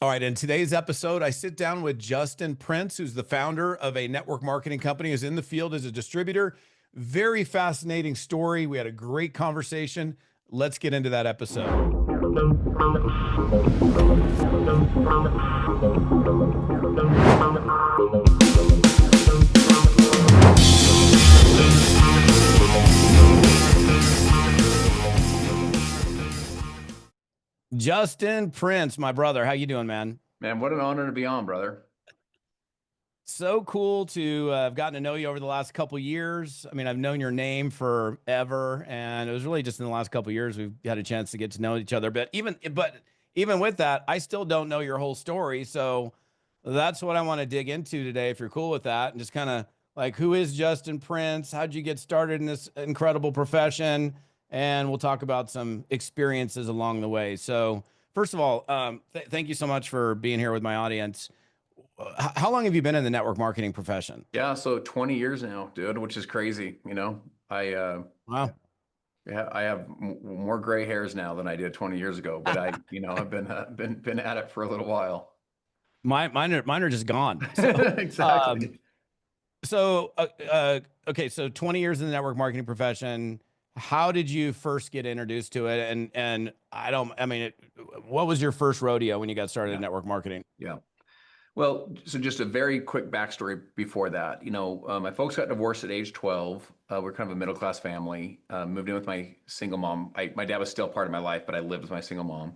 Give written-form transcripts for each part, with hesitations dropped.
All right, in today's episode, I sit down with Justin Prince, who's the founder of a network marketing company, who's in the field as a distributor. Very fascinating story. We had a great conversation. Let's get into that episode. Justin Prince, my brother, how you doing, man? Man, what an honor to be on, brother. So cool to have gotten to know you over the last couple years. I mean, I've known your name forever, and it was really just in the last couple years we've had a chance to get to know each other. But even with that, I still don't know your whole story. So that's what I want to dig into today, if you're cool with that, and just kind of like, who is Justin Prince? How'd you get started in this incredible profession? And we'll talk about some experiences along the way. So first of all, thank you so much for being here with my audience. How long have you been in the network marketing profession? Yeah, so 20 years now, dude, which is crazy. Wow. Yeah, I have more gray hairs now than I did 20 years ago, but I've been at it for a little while. Mine are just gone. Exactly. Okay, so 20 years in the network marketing profession. How did you first get introduced to it? What was your first rodeo when you got started in Yeah. network marketing? Yeah. Well, so just a very quick backstory before that. My folks got divorced at age 12. We're kind of a middle class family. Moved in with my single mom. My dad was still part of my life, but I lived with my single mom.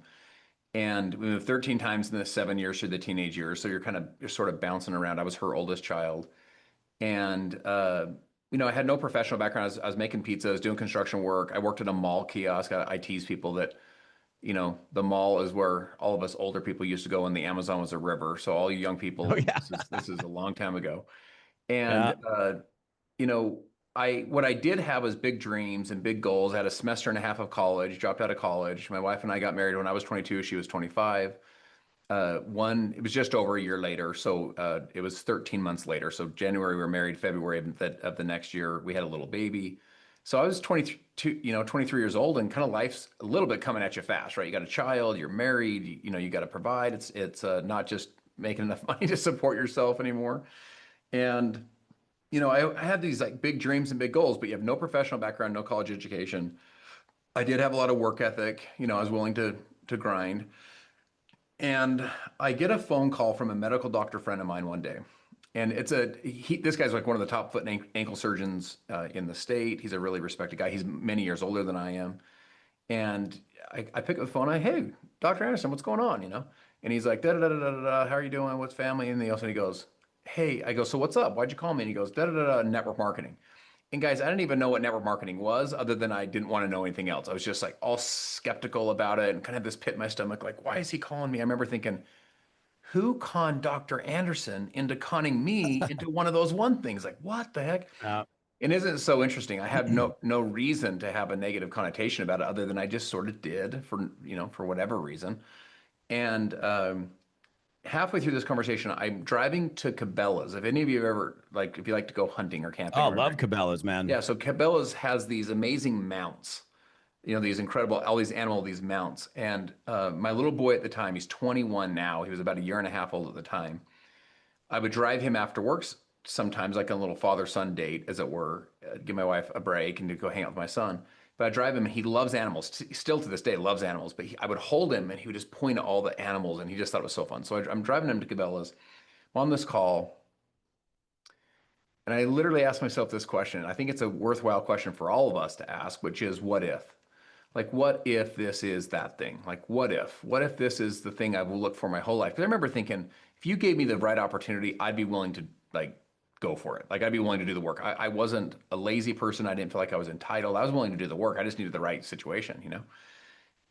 And we moved 13 times in the 7 years through the teenage years. So you're sort of bouncing around. I was her oldest child. And, I had no professional background. I was making pizzas, doing construction work. I worked at a mall kiosk. I tease people that the mall is where all of us older people used to go, and the Amazon was a river. So all you young people, Oh yeah. this is a long time ago. And Yeah. you know, what I did have was big dreams and big goals. I had a semester and a half of college, dropped out of college. My wife and I got married when I was 22, she was 25. It was just over a year later, so it was 13 months later. So January we were married, February of the next year we had a little baby. So I was 22, 23 years old, and kind of life's a little bit coming at you fast, right? You got a child, you're married, you got to provide. It's not just making enough money to support yourself anymore. And I had these like big dreams and big goals, but you have no professional background, no college education. I did have a lot of work ethic. I was willing to grind. And I get a phone call from a medical doctor friend of mine one day. And this guy's like one of the top foot and ankle surgeons in the state. He's a really respected guy. He's many years older than I am. And I pick up the phone. Hey, Dr. Anderson, what's going on? And he's like, da da da da da da. How are you doing? What's family? And he goes, hey. I go, so what's up? Why'd you call me? And he goes, da da da da, network marketing. And guys, I didn't even know what network marketing was, other than I didn't want to know anything else. I was just like all skeptical about it and kind of this pit in my stomach, like, why is he calling me? I remember thinking, who conned Dr. Anderson into conning me into one of those one things? Like, what the heck? Uh, And isn't it so interesting? I have no reason to have a negative connotation about it, other than I just sort of did for whatever reason. And halfway through this conversation, I'm driving to Cabela's. If any of you have ever, like, if you like to go hunting or camping, oh, or love Cabela's, man. yeah, so Cabela's has these amazing mounts, these incredible, all these mounts. And my little boy at the time, he's 21 now. He was about a year and a half old at the time. I would drive him after work sometimes, like a little father-son date, as it were, give my wife a break and to go hang out with my son. But I drive him, and he loves animals. Still to this day, loves animals. But I would hold him, and he would just point at all the animals, and he just thought it was so fun. So I'm driving him to Cabela's. I'm on this call, and I literally asked myself this question. I think it's a worthwhile question for all of us to ask, which is, what if? Like, what if this is that thing? Like, what if? What if this is the thing I will look for my whole life? Because I remember thinking, if you gave me the right opportunity, I'd be willing to, like, go for it. Like, I'd be willing to do the work. I wasn't a lazy person. I didn't feel like I was entitled. I was willing to do the work. I just needed the right situation.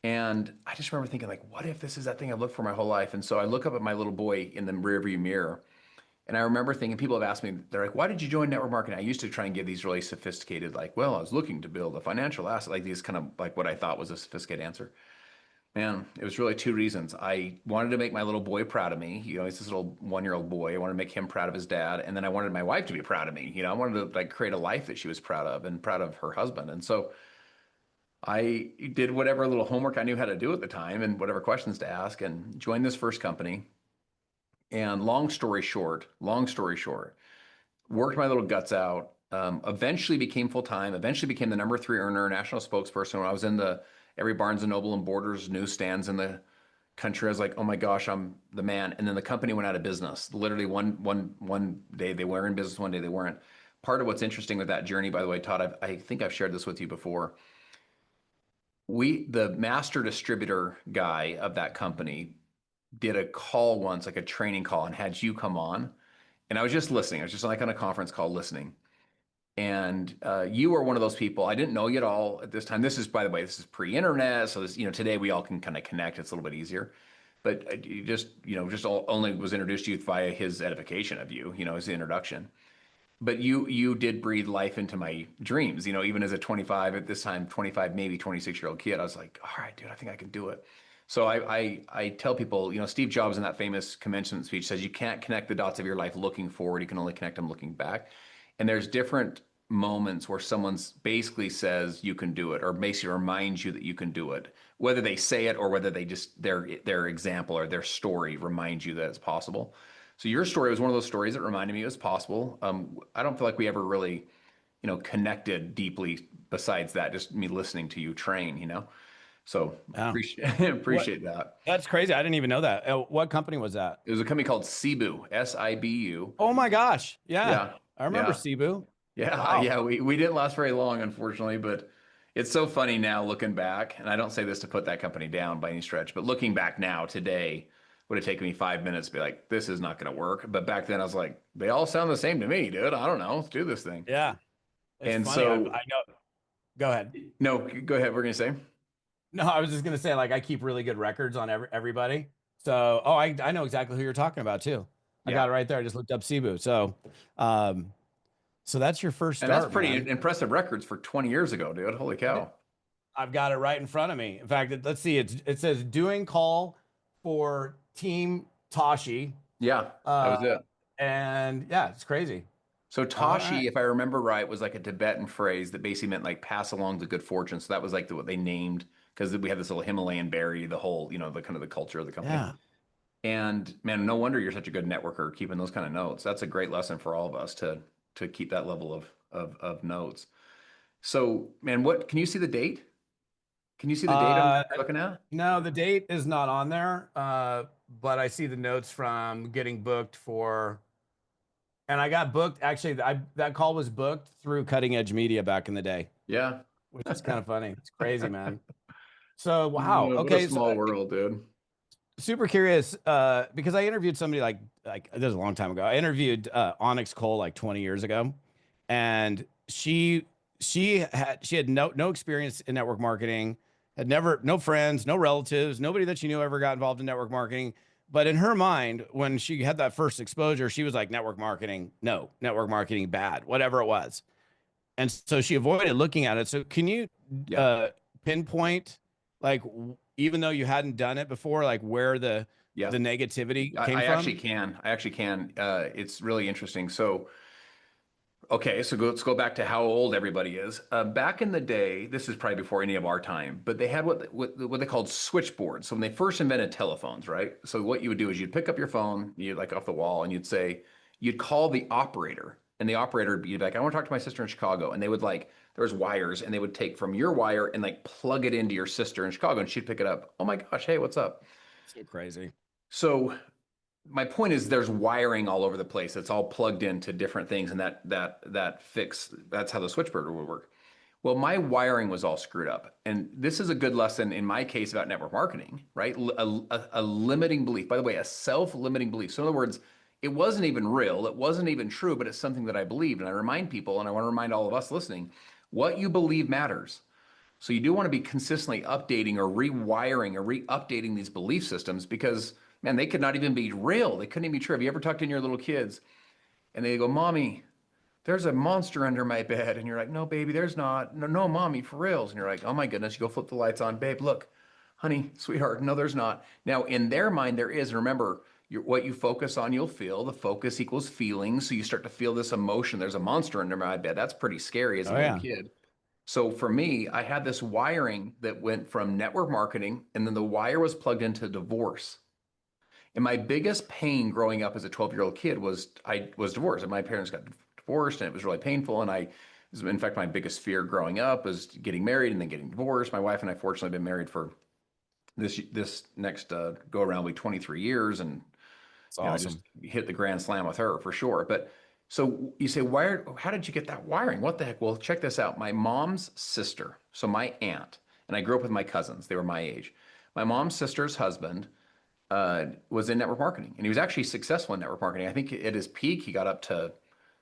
And I just remember thinking, like, what if this is that thing I've looked for my whole life? And so I look up at my little boy in the rearview mirror, and I remember thinking, people have asked me, they're like, why did you join network marketing? I used to try and give these really sophisticated, like, well, I was looking to build a financial asset, like these kind of like what I thought was a sophisticated answer. Man, it was really two reasons. I wanted to make my little boy proud of me. He's this little 1-year-old boy. I wanted to make him proud of his dad. And then I wanted my wife to be proud of me. I wanted to, like, create a life that she was proud of and proud of her husband. And so I did whatever little homework I knew how to do at the time and whatever questions to ask and joined this first company. And long story short, worked my little guts out. Eventually became full time. Eventually became the number three earner, national spokesperson. When I was in the every Barnes and Noble and Borders newsstands in the country, I was like, oh my gosh, I'm the man. And then the company went out of business. Literally one day they were in business, one day they weren't. Part of what's interesting with that journey, by the way, Todd, I think I've shared this with you before. The master distributor guy of that company did a call once, like a training call, and had you come on. And I was just listening. I was just like on a conference call listening. And you were one of those people. I didn't know you at all at this time. This is, by the way, this is pre-internet. So this, today we all can kind of connect. It's a little bit easier. But you just, only was introduced to you via his edification of you, his introduction. But you did breathe life into my dreams, even as a 25, at this time, 25, maybe 26-year-old kid. I was like, all right, dude, I think I can do it. So I tell people, Steve Jobs in that famous commencement speech says you can't connect the dots of your life looking forward. You can only connect them looking back. And there's different moments where someone's basically says you can do it, or basically reminds you that you can do it, whether they say it or whether they just their example or their story reminds you that it's possible. So your story was one of those stories that reminded me it was possible. I don't feel like we ever really, connected deeply besides that, just me listening to you train. So Yeah. appreciate that. That's crazy. I didn't even know that. What company was that? It was a company called Cebu, Sibu. Oh my gosh. Yeah. Yeah, I remember yeah, Cebu. yeah, Wow. yeah. We didn't last very long, unfortunately, but it's so funny now looking back. And I don't say this to put that company down by any stretch, but looking back now today would have taken me 5 minutes to be like, this is not going to work. But back then I was like, they all sound the same to me, dude. I don't know. Let's do this thing. Yeah. It's And funny. I so, know. Go ahead. no, go ahead. We're going to say, No, I was just gonna say, like, I keep really good records on everybody. So, oh, I know exactly who you're talking about too. I yeah. got it right there. I just looked up Cebu. Um, so that's your first And that's start, pretty man. impressive records for 20 years ago, dude. Holy cow. I've got it right in front of me. In fact, let's see. It says doing call for Team Toshi. Yeah, that was Uh, it. and yeah, it's crazy. So All right. Tashi, if I remember right, was like a Tibetan phrase that basically meant like pass along the good fortune. So that was like what they named because we had this little Himalayan berry, the whole, the kind of the culture of the company. Yeah. And man, no wonder you're such a good networker keeping those kind of notes. That's a great lesson for all of us to keep that level of notes. So, man, what can you see the date? Can you see the date on Uh, that you're looking at? no, the date is not on there. But I see the notes from getting booked for. And I got booked. Actually, that call was booked through Cutting Edge Media back in the day, Yeah. which is kind of funny. It's crazy, man. So, wow. What a Okay. So, small world, dude. super curious, because I interviewed somebody like this was a long time ago. I interviewed Onyx Cole like 20 years ago, and she had no experience in network marketing, had never no friends, no relatives, nobody that she knew ever got involved in network marketing. But in her mind, when she had that first exposure, she was like, network marketing, no, network marketing bad, whatever it was. And so she avoided looking at it. So can you Yeah. uh, pinpoint, like, even though you hadn't done it before, like where Yeah. the negativity came I actually from? can. I actually can. It's really interesting. So, okay, so let's go back to how old everybody is. Back in the day, this is probably before any of our time, but they had what they called switchboards. So when they first invented telephones, right? So what you would do is you'd pick up your phone, you like off the wall, and you'd call the operator, and the operator would be like, I want to talk to my sister in Chicago, and they would like there was wires, and they would take from your wire and like plug it into your sister in Chicago, and she'd pick it up. Oh my gosh, hey, what's up? So crazy. So my point is there's wiring all over the place. It's all plugged into different things, and that's how the switchboard would work. Well, my wiring was all screwed up, and this is a good lesson in my case about network marketing, right? A limiting belief, by the way, a self-limiting belief. So in other words, it wasn't even real, it wasn't even true, but it's something that I believed, and I remind people, and I want to remind all of us listening, what you believe matters. So you do want to be consistently updating or rewiring or re-updating these belief systems because man, they could not even be real. They couldn't even be true. Have you ever tucked in your little kids and they go, Mommy, there's a monster under my bed. And you're like, no, baby, there's not. No, no, Mommy, for reals. And you're like, oh my goodness, you go flip the lights on. Babe, look, honey, sweetheart, no, there's not. Now, in their mind, there is. Remember, what you focus on, you'll feel. The focus equals feelings. So you start to feel this emotion. There's a monster under my bed. That's pretty scary as a Oh little yeah. kid. So for me, I had this wiring that went from network marketing, and then the wire was plugged into divorce. And my biggest pain growing up as a 12-year-old kid was I was divorced, and my parents got divorced, and it was really painful. And in fact, my biggest fear growing up was getting married and then getting divorced. My wife and I fortunately been married for this next go around will be 23 years, and It's I just awesome. hit the grand slam with her for sure. But so you say, how did you get that wiring? What the heck? Well, check this out. My mom's sister, so my aunt, and I grew up with my cousins. They were my age. My mom's sister's husband was in network marketing, and he was actually successful in network marketing. I think at his peak, he got up to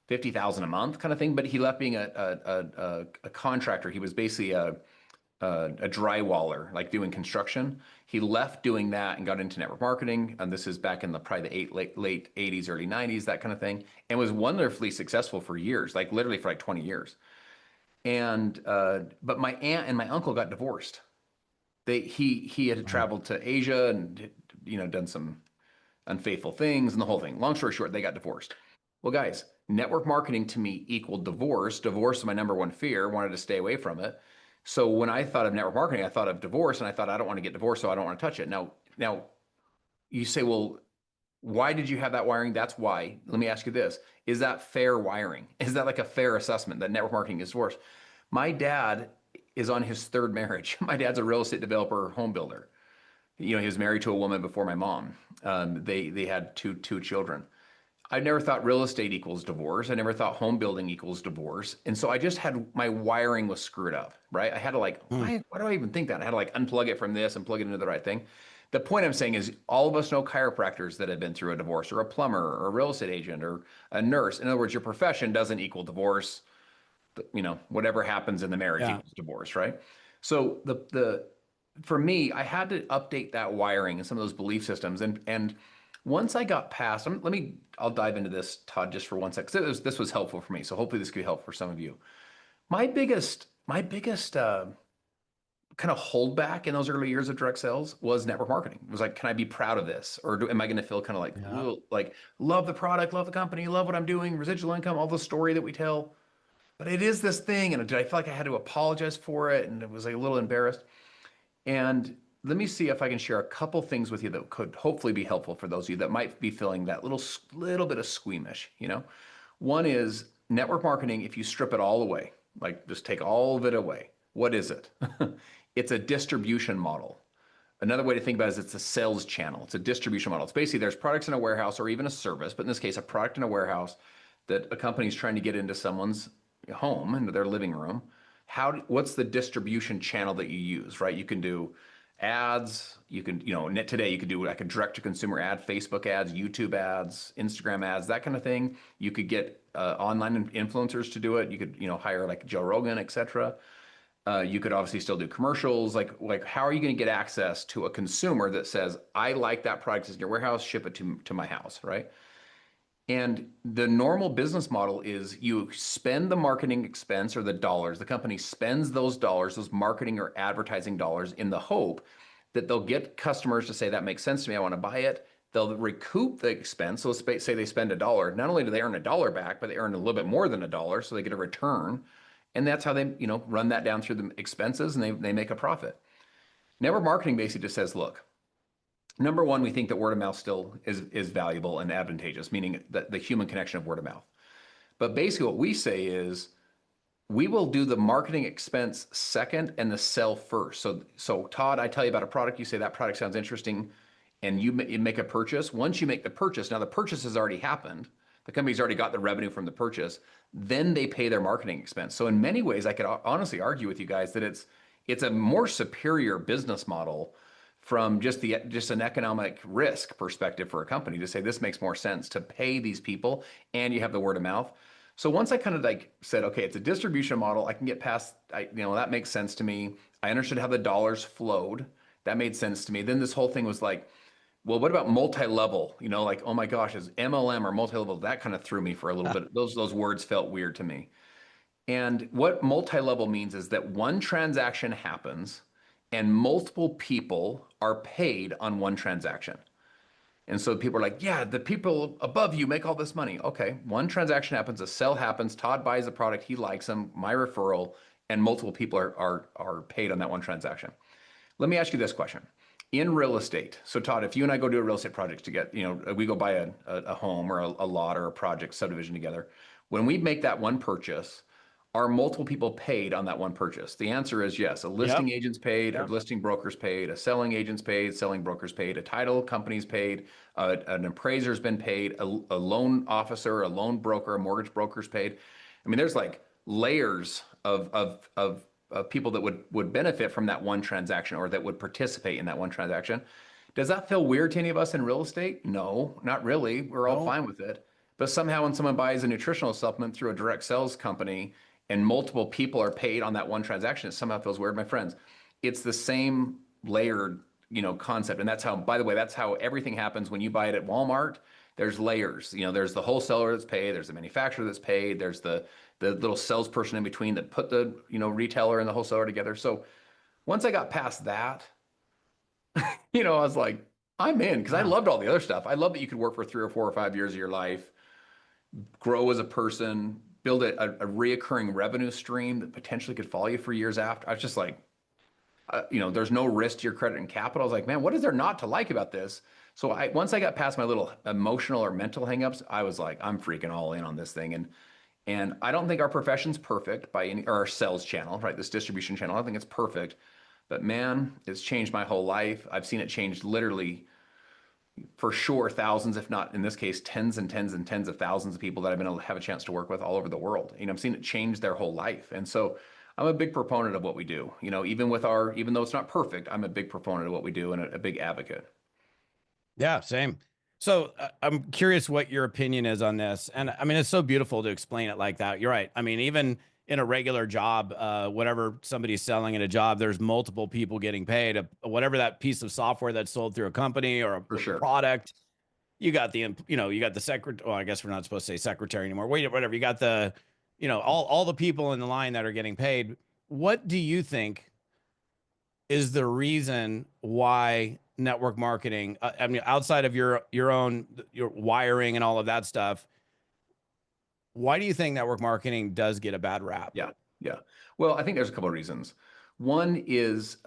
50,000 a month kind of thing, but he left being a contractor. He was basically a drywaller, like doing construction. He left doing that and got into network marketing. And this is back in the probably the late 80s, early 90s, that kind of thing, and was wonderfully successful for years, like literally for like 20 years. And but my aunt and my uncle got divorced. He had Oh, traveled to Asia and done some unfaithful things and the whole thing. Long story short, they got divorced. Well, guys, network marketing to me equaled divorce. Divorce is my number one fear. Wanted to stay away from it. So when I thought of network marketing, I thought of divorce, and I thought I don't want to get divorced, so I don't want to touch it. Now you say, well, why did you have that wiring? That's why. Let me ask you this: is that fair wiring? Is that like a fair assessment that network marketing is divorce? My dad is on his third marriage. My dad's a real estate developer, home builder. He was married to a woman before my mom. They had two children. I never thought real estate equals divorce. I never thought home building equals divorce. And so I just had my wiring was screwed up, right? I had to like, hmm. why do I even think that? I had to like unplug it from this and plug it into the right thing. The point I'm saying is all of us know chiropractors that have been through a divorce, or a plumber or a real estate agent or a nurse. In other words, your profession doesn't equal divorce. Whatever happens in the marriage Yeah. equals divorce, right? So the for me, I had to update that wiring and some of those belief systems. And once I got past, I'll dive into this, Todd, just for one second. This was helpful for me. So hopefully this could be helpful for some of you. My biggest kind of holdback in those early years of direct sales was network marketing. It was like, can I be proud of this? Or am I going to feel kind of like, Yeah. ugh, like love the product, love the company, love what I'm doing, residual income, all the story that we tell. But it is this thing. And did I feel like I had to apologize for it? And it was like a little embarrassed. And let me see if I can share a couple things with you that could hopefully be helpful for those of you that might be feeling that little bit of squeamish. One is network marketing, if you strip it all away, like just take all of it away, what is it? It's a distribution model. Another way to think about it is it's a sales channel. It's a distribution model. It's basically there's products in a warehouse or even a service, but in this case, a product in a warehouse that a company is trying to get into someone's home, into their living room. What's the distribution channel that you use, right? You can do ads. You can, today you could do like a direct to consumer ad, Facebook ads, YouTube ads, Instagram ads, that kind of thing. You could get online influencers to do it. You could, hire like Joe Rogan, etc. You could obviously still do commercials. Like how are you going to get access to a consumer that says, I like that product is in your warehouse, ship it to my house, right? And the normal business model is you spend the marketing expense or the dollars. The company spends those dollars, those marketing or advertising dollars, in the hope that they'll get customers to say, that makes sense to me, I want to buy it. They'll recoup the expense. So let's say they spend a dollar. Not only do they earn a dollar back, but they earn a little bit more than a dollar. So they get a return. And that's how they, run that down through the expenses, and they make a profit. Network marketing basically just says, look, number one, we think that word of mouth still is valuable and advantageous, meaning that the human connection of word of mouth. But basically what we say is we will do the marketing expense second and the sell first. So Todd, I tell you about a product, you say that product sounds interesting, and you make a purchase. Once you make the purchase, now the purchase has already happened. The company's already got the revenue from the purchase. Then they pay their marketing expense. So in many ways, I could honestly argue with you guys that it's a more superior business model from just an economic risk perspective for a company to say this makes more sense to pay these people, and you have the word of mouth. So once I kind of like said, okay, it's a distribution model, I can get past, that makes sense to me. I understood how the dollars flowed. That made sense to me. Then this whole thing was like, well, what about multi-level? Like, oh my gosh, is MLM or multi-level? That kind of threw me for a little bit. Those words felt weird to me. And what multi-level means is that one transaction happens and multiple people are paid on one transaction. And so people are like, yeah, the people above you make all this money. Okay, one transaction happens, a sell happens, Todd buys a product, he likes them, my referral, and multiple people are paid on that one transaction. Let me ask you this question. In real estate, so Todd, if you and I go do a real estate project to get, we go buy a home or a lot or a project subdivision together, when we make that one purchase, are multiple people paid on that one purchase? The answer is yes. A Yep. listing agent's paid, a Yep. listing broker's paid, a selling agent's paid, selling broker's paid, a title company's paid, an appraiser's been paid, a loan officer, a loan broker, a mortgage broker's paid. I mean, there's like layers of people that would benefit from that one transaction or that would participate in that one transaction. Does that feel weird to any of us in real estate? No, not really. We're all No. fine with it. But somehow when someone buys a nutritional supplement through a direct sales company and multiple people are paid on that one transaction, it somehow feels weird, my friends. It's the same layered, concept. And that's how, by the way, that's how everything happens when you buy it at Walmart. There's layers. There's the wholesaler that's paid, there's the manufacturer that's paid, there's the little salesperson in between that put the, retailer and the wholesaler together. So once I got past that, I was like, I'm in, because I Yeah. loved all the other stuff. I love that you could work for 3 or 4 or 5 years of your life, grow as a person, build a reoccurring revenue stream that potentially could follow you for years after. I was just like, there's no risk to your credit and capital. I was like, man, what is there not to like about this? So once I got past my little emotional or mental hangups, I was like, I'm freaking all in on this thing. And I don't think our profession's perfect by any, or our sales channel, right? This distribution channel, I don't think it's perfect, but man, it's changed my whole life. I've seen it change literally for sure thousands, if not in this case, tens and tens and tens of thousands of people that I've been able to have a chance to work with all over the world. I've seen it change their whole life. And so I'm a big proponent of what we do. Even though it's not perfect, I'm a big proponent of what we do and a big advocate. Yeah, same. So I'm curious what your opinion is on this. And I mean, it's so beautiful to explain it like that. You're right. I mean, even in a regular job, whatever somebody's selling in a job, there's multiple people getting paid. Whatever that piece of software that's sold through a company or For a sure. product, you got you got the secretary. Well, I guess we're not supposed to say secretary anymore. Wait, whatever. You got the, all the people in the line that are getting paid. What do you think is the reason why network marketing, I mean, outside of your own, your wiring and all of that stuff, why do you think network marketing does get a bad rap? Yeah. Yeah. Well, I think there's a couple of reasons. One is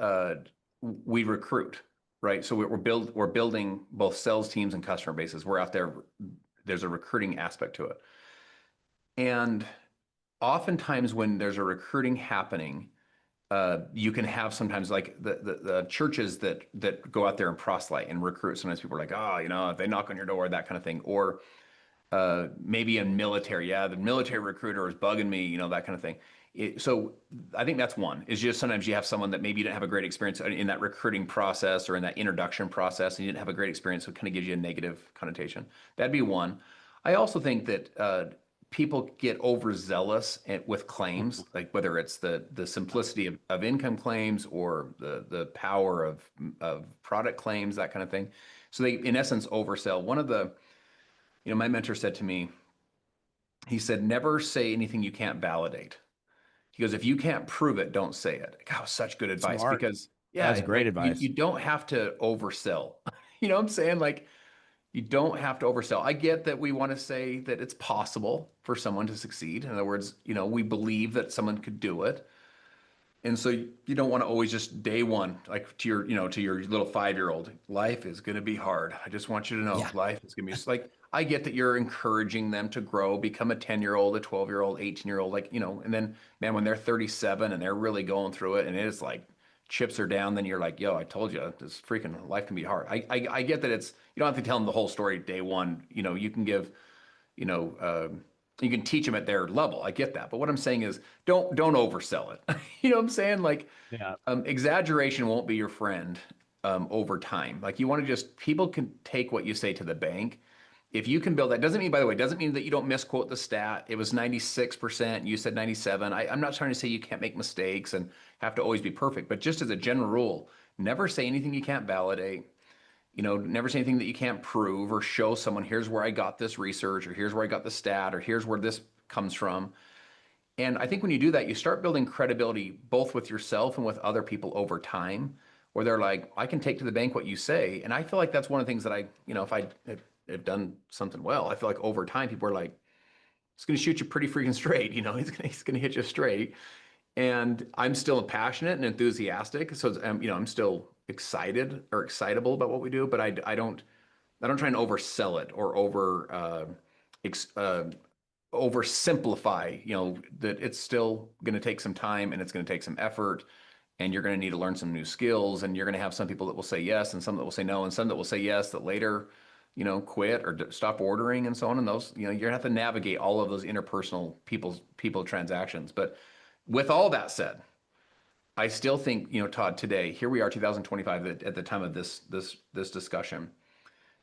we recruit, right? So we're building both sales teams and customer bases. We're out there. There's a recruiting aspect to it. And oftentimes when there's a recruiting happening, you can have sometimes like the churches that go out there and proselyte and recruit. Sometimes people are like, oh, if they knock on your door, that kind of thing. Or maybe in military, yeah, the military recruiter is bugging me, that kind of thing. So I think that's one, is just sometimes you have someone that maybe you didn't have a great experience in that recruiting process or in that introduction process, and you didn't have a great experience, so it kind of gives you a negative connotation. That'd be one. I also think that people get overzealous with claims, like whether it's the simplicity of income claims or the power of product claims, that kind of thing. So they, in essence, oversell. One of the, my mentor said to me, he said, never say anything you can't validate. He goes, if you can't prove it, don't say it. God, such good advice, Smart. because That's yeah, great like advice. you don't have to oversell. You know what I'm saying? Like you don't have to oversell. I get that we want to say that it's possible for someone to succeed. In other words, we believe that someone could do it. And so you don't want to always just day one, like to your little 5-year-old, life is going to be hard. I just want you to know Yeah. life is going to be like, I get that you're encouraging them to grow, become a 10-year-old, a 12-year-old, 18-year-old, like, and then man, when they're 37 and they're really going through it and it's like chips are down, then you're like, yo, I told you this freaking life can be hard. I get that you don't have to tell them the whole story day one. You can give, you know, you can teach them at their level. I get that. But what I'm saying is don't oversell it. You know what I'm saying? Like Yeah. exaggeration won't be your friend over time. Like you want to people can take what you say to the bank. If you can build that, doesn't mean, by the way, doesn't mean that you don't misquote the stat. It was 96%. You said 97. I'm not trying to say you can't make mistakes and have to always be perfect, but just as a general rule, never say anything you can't validate. Never say anything that you can't prove or show someone, here's where I got this research, or here's where I got the stat, or here's where this comes from. And I think when you do that, you start building credibility both with yourself and with other people over time, where they're like, I can take to the bank what you say. And I feel like that's one of the things that if I have done something well, I feel like over time people are like, it's going to shoot you pretty freaking straight. He's going to hit you straight. And I'm still passionate and enthusiastic. So, I'm still excited or excitable about what we do, but I don't try and oversell it or ex, oversimplify, that it's still going to take some time and it's going to take some effort, and you're going to need to learn some new skills, and you're going to have some people that will say yes and some that will say no, and some that will say yes that later, quit or stop ordering and so on. And those, you're going to have to navigate all of those interpersonal people transactions. But with all that said, I still think, Todd, today, here we are, 2025, at the time of this discussion,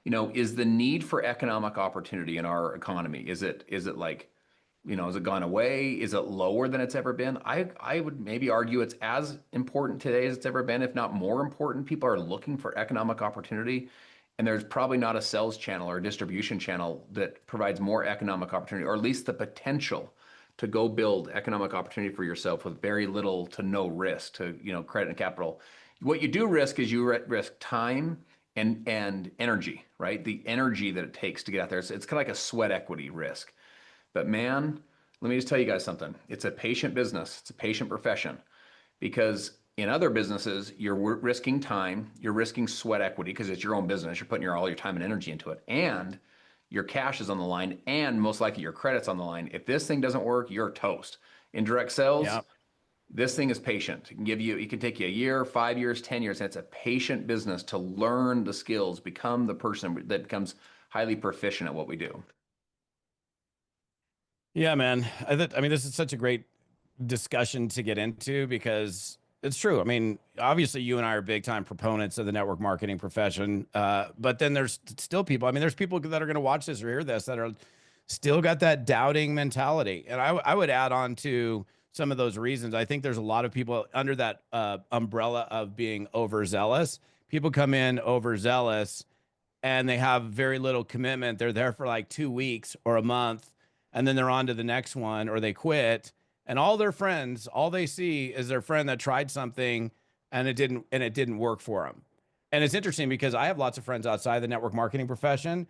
is the need for economic opportunity in our economy, is it like, has it gone away? Is it lower than it's ever been? I would maybe argue it's as important today as it's ever been, if not more important. People are looking for economic opportunity, and there's probably not a sales channel or a distribution channel that provides more economic opportunity, or at least the potential to go build economic opportunity for yourself with very little to no risk to, credit and capital. What you do risk is you risk time and energy, right? The energy that it takes to get out there. It's kind of like a sweat equity risk. But man, let me just tell you guys something. It's a patient business. It's a patient profession, because in other businesses, you're risking time, you're risking sweat equity because it's your own business. You're putting all your time and energy into it, and your cash is on the line, and most likely your credit's on the line. If this thing doesn't work, you're toast. In direct sales, Yeah. this thing is patient. It can take you a year, 5 years, 10 years. And it's a patient business to learn the skills, become the person that becomes highly proficient at what we do. Yeah, man. I mean, this is such a great discussion to get into because it's true. I mean, obviously, you and I are big time proponents of the network marketing profession. But then there's still people. I mean, there's people that are going to watch this or hear this that are still got that doubting mentality. And I would add on to some of those reasons. I think there's a lot of people under that umbrella of being overzealous. People come in overzealous and they have very little commitment. They're there for like 2 weeks or a month, and then they're on to the next one, or they quit. And all their friends, all they see is their friend that tried something and it didn't work for them. And it's interesting because I have lots of friends outside the network marketing profession.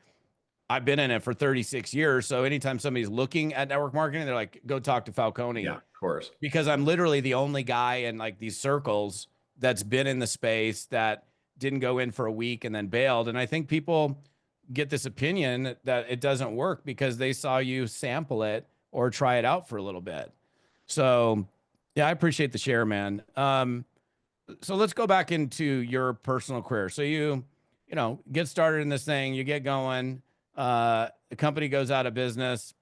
I've been in it for 36 years. So anytime somebody's looking at network marketing, they're like, go talk to Yeah, Falcone, of course. because I'm literally the only guy in like these circles that's been in the space that didn't go in for a week and then bailed. And I think people get this opinion that it doesn't work because they saw you sample it or try it out for a little bit. So, yeah, I appreciate the share, man. So let's go back into your personal career. So you get started in this thing, you get going, the company goes out of business.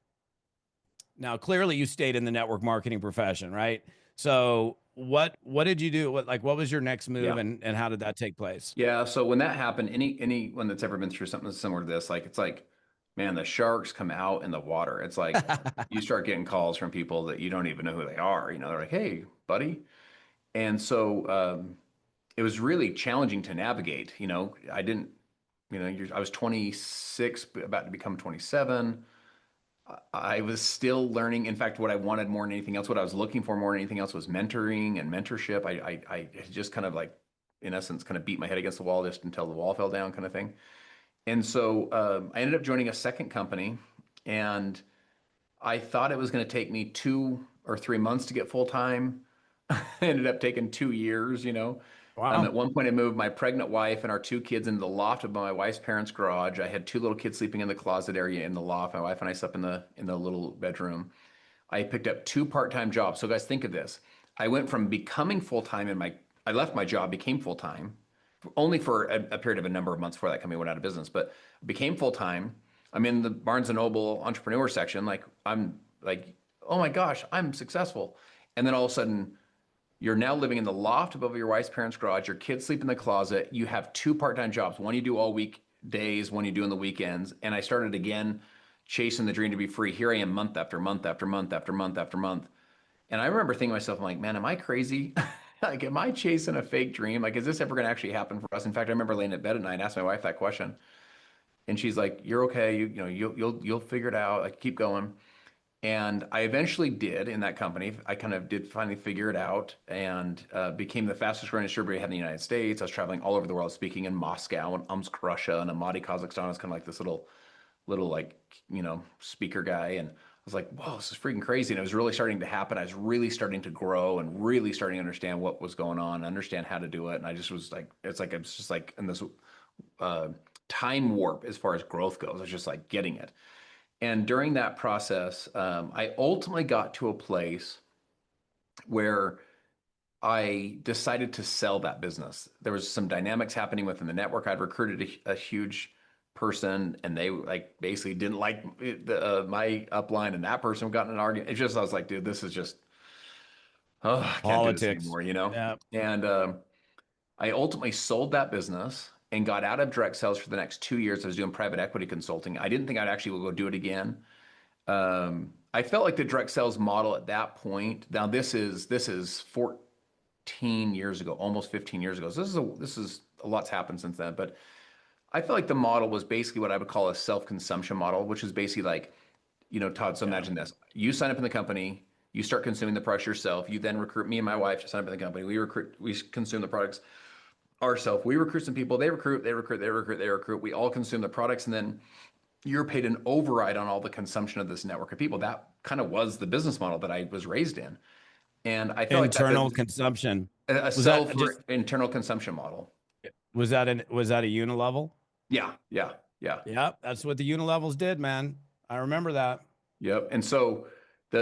Now, clearly you stayed in the network marketing profession, right? So what did you do? What was your next move, Yeah. and how did that take place? Yeah. So when that happened, anyone that's ever been through something similar to this, like it's like, man, the sharks come out in the water. It's like you start getting calls from people that you don't even know who they are. They're like, "Hey, buddy." And so it was really challenging to navigate. I didn't, I was 26, about to become 27. I was still learning. In fact, what I wanted more than anything else, what I was looking for more than anything else, was mentoring and mentorship. I just kind of like, in essence, kind of beat my head against the wall just until the wall fell down, kind of thing. And so I ended up joining a second company, and I thought it was going to take me 2 or 3 months to get full time. Ended up taking 2 years. At Wow. one point, I moved my pregnant wife and our two kids into the loft of my wife's parents' garage. I had two little kids sleeping in the closet area in the loft. My wife and I slept in the little bedroom. I picked up two part-time jobs. So guys, think of this. I went from becoming full-time I left my job, became full-time, only for a period of a number of months before that company went out of business, but became full-time. I'm in the Barnes and Noble entrepreneur section. Like I'm like, oh my gosh, I'm successful. And then all of a sudden, you're now living in the loft above your wife's parents' garage. Your kids sleep in the closet. You have two part-time jobs. One you do all weekdays, one you do on the weekends. And I started again chasing the dream to be free. Here I am month after month after month after month after month. And I remember thinking to myself, I'm like, man, am I crazy? Like, am I chasing a fake dream? Like, is this ever going to actually happen for us? In fact, I remember laying in bed at night and asked my wife that question. And she's like, you're okay. You'll figure it out. Like, keep going. And I eventually did in that company. I kind of did finally figure it out, and became the fastest growing distributor we had in the United States. I was traveling all over the world, speaking in Moscow and Omsk, Russia, and Almaty, Kazakhstan. I was kind of like this little like, speaker guy. And was like, whoa, this is freaking crazy. And it was really starting to happen. I was really starting to grow and really starting to understand what was going on, understand how to do it. And I just was like, I was just like in this uh, time warp as far as growth goes. I was just like getting it. And during that process, I ultimately got to a place where I decided to sell that business. There was some dynamics happening within the network. I'd recruited a huge person, and they like basically didn't like my upline, and that person got in an argument. It's just I was like, dude, this is just I can't do this Politics. anymore, you know. Yeah. And I ultimately sold that business and got out of direct sales for the next 2 years. I was doing private equity consulting. I didn't think I'd actually go do it again. I felt like the direct sales model at that point. Now this is 14 years ago, almost 15 years ago. So this is a lot's happened since then. But I feel like the model was basically what I would call a self-consumption model, which is basically like, Todd, so Yeah. imagine this. You sign up in the company, you start consuming the products yourself. You then recruit me and my wife to sign up in the company. We consume the products ourselves. We recruit some people, they recruit, they recruit, they recruit, they recruit. We all consume the products, and then you're paid an override on all the consumption of this network of people. That kind of was the business model that I was raised in. And I feel like that Internal business, consumption. a Was sell that just for internal consumption model. was that a unilevel? Yeah, yeah, yeah. Yeah, that's what the unilevels did, man. I remember that. Yep. And so by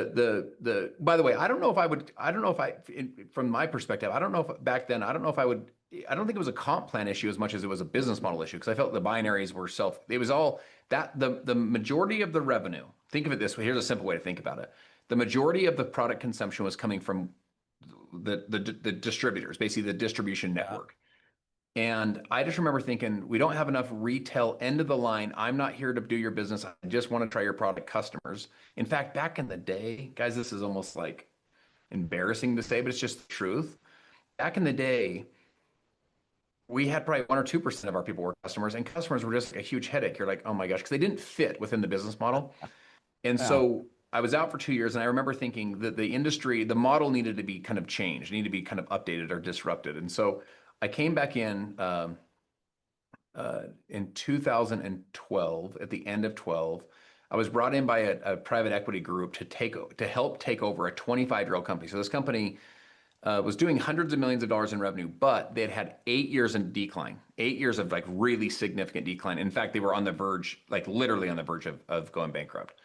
the way, I don't know if from my perspective, I don't know if back then, I don't know if I would, I don't think it was a comp plan issue as much as it was a business model issue, because I felt the binaries were it was all that the majority of the revenue, think of it this way. Here's a simple way to think about it. The majority of the product consumption was coming from the distributors, basically the distribution Yeah. network. And I just remember thinking, we don't have enough retail end of the line. I'm not here to do your business. I just want to try your product customers. In fact, back in the day, guys, this is almost like embarrassing to say, but it's just the truth. Back in the day, we had probably 1 or 2% of our people were customers, and customers were just a huge headache. You're like, oh my gosh, because they didn't fit within the business model. And Yeah. so I was out for 2 years, and I remember thinking that the industry, the model needed to be kind of changed, needed to be kind of updated or disrupted. And so I came back in 2012, at the end of 12. I was brought in by a private equity group to help take over a 25-year-old company. So this company was doing hundreds of millions of dollars in revenue, but they had 8 years in decline, 8 years of like really significant decline. In fact, they were on the verge, like literally on the verge of going bankrupt.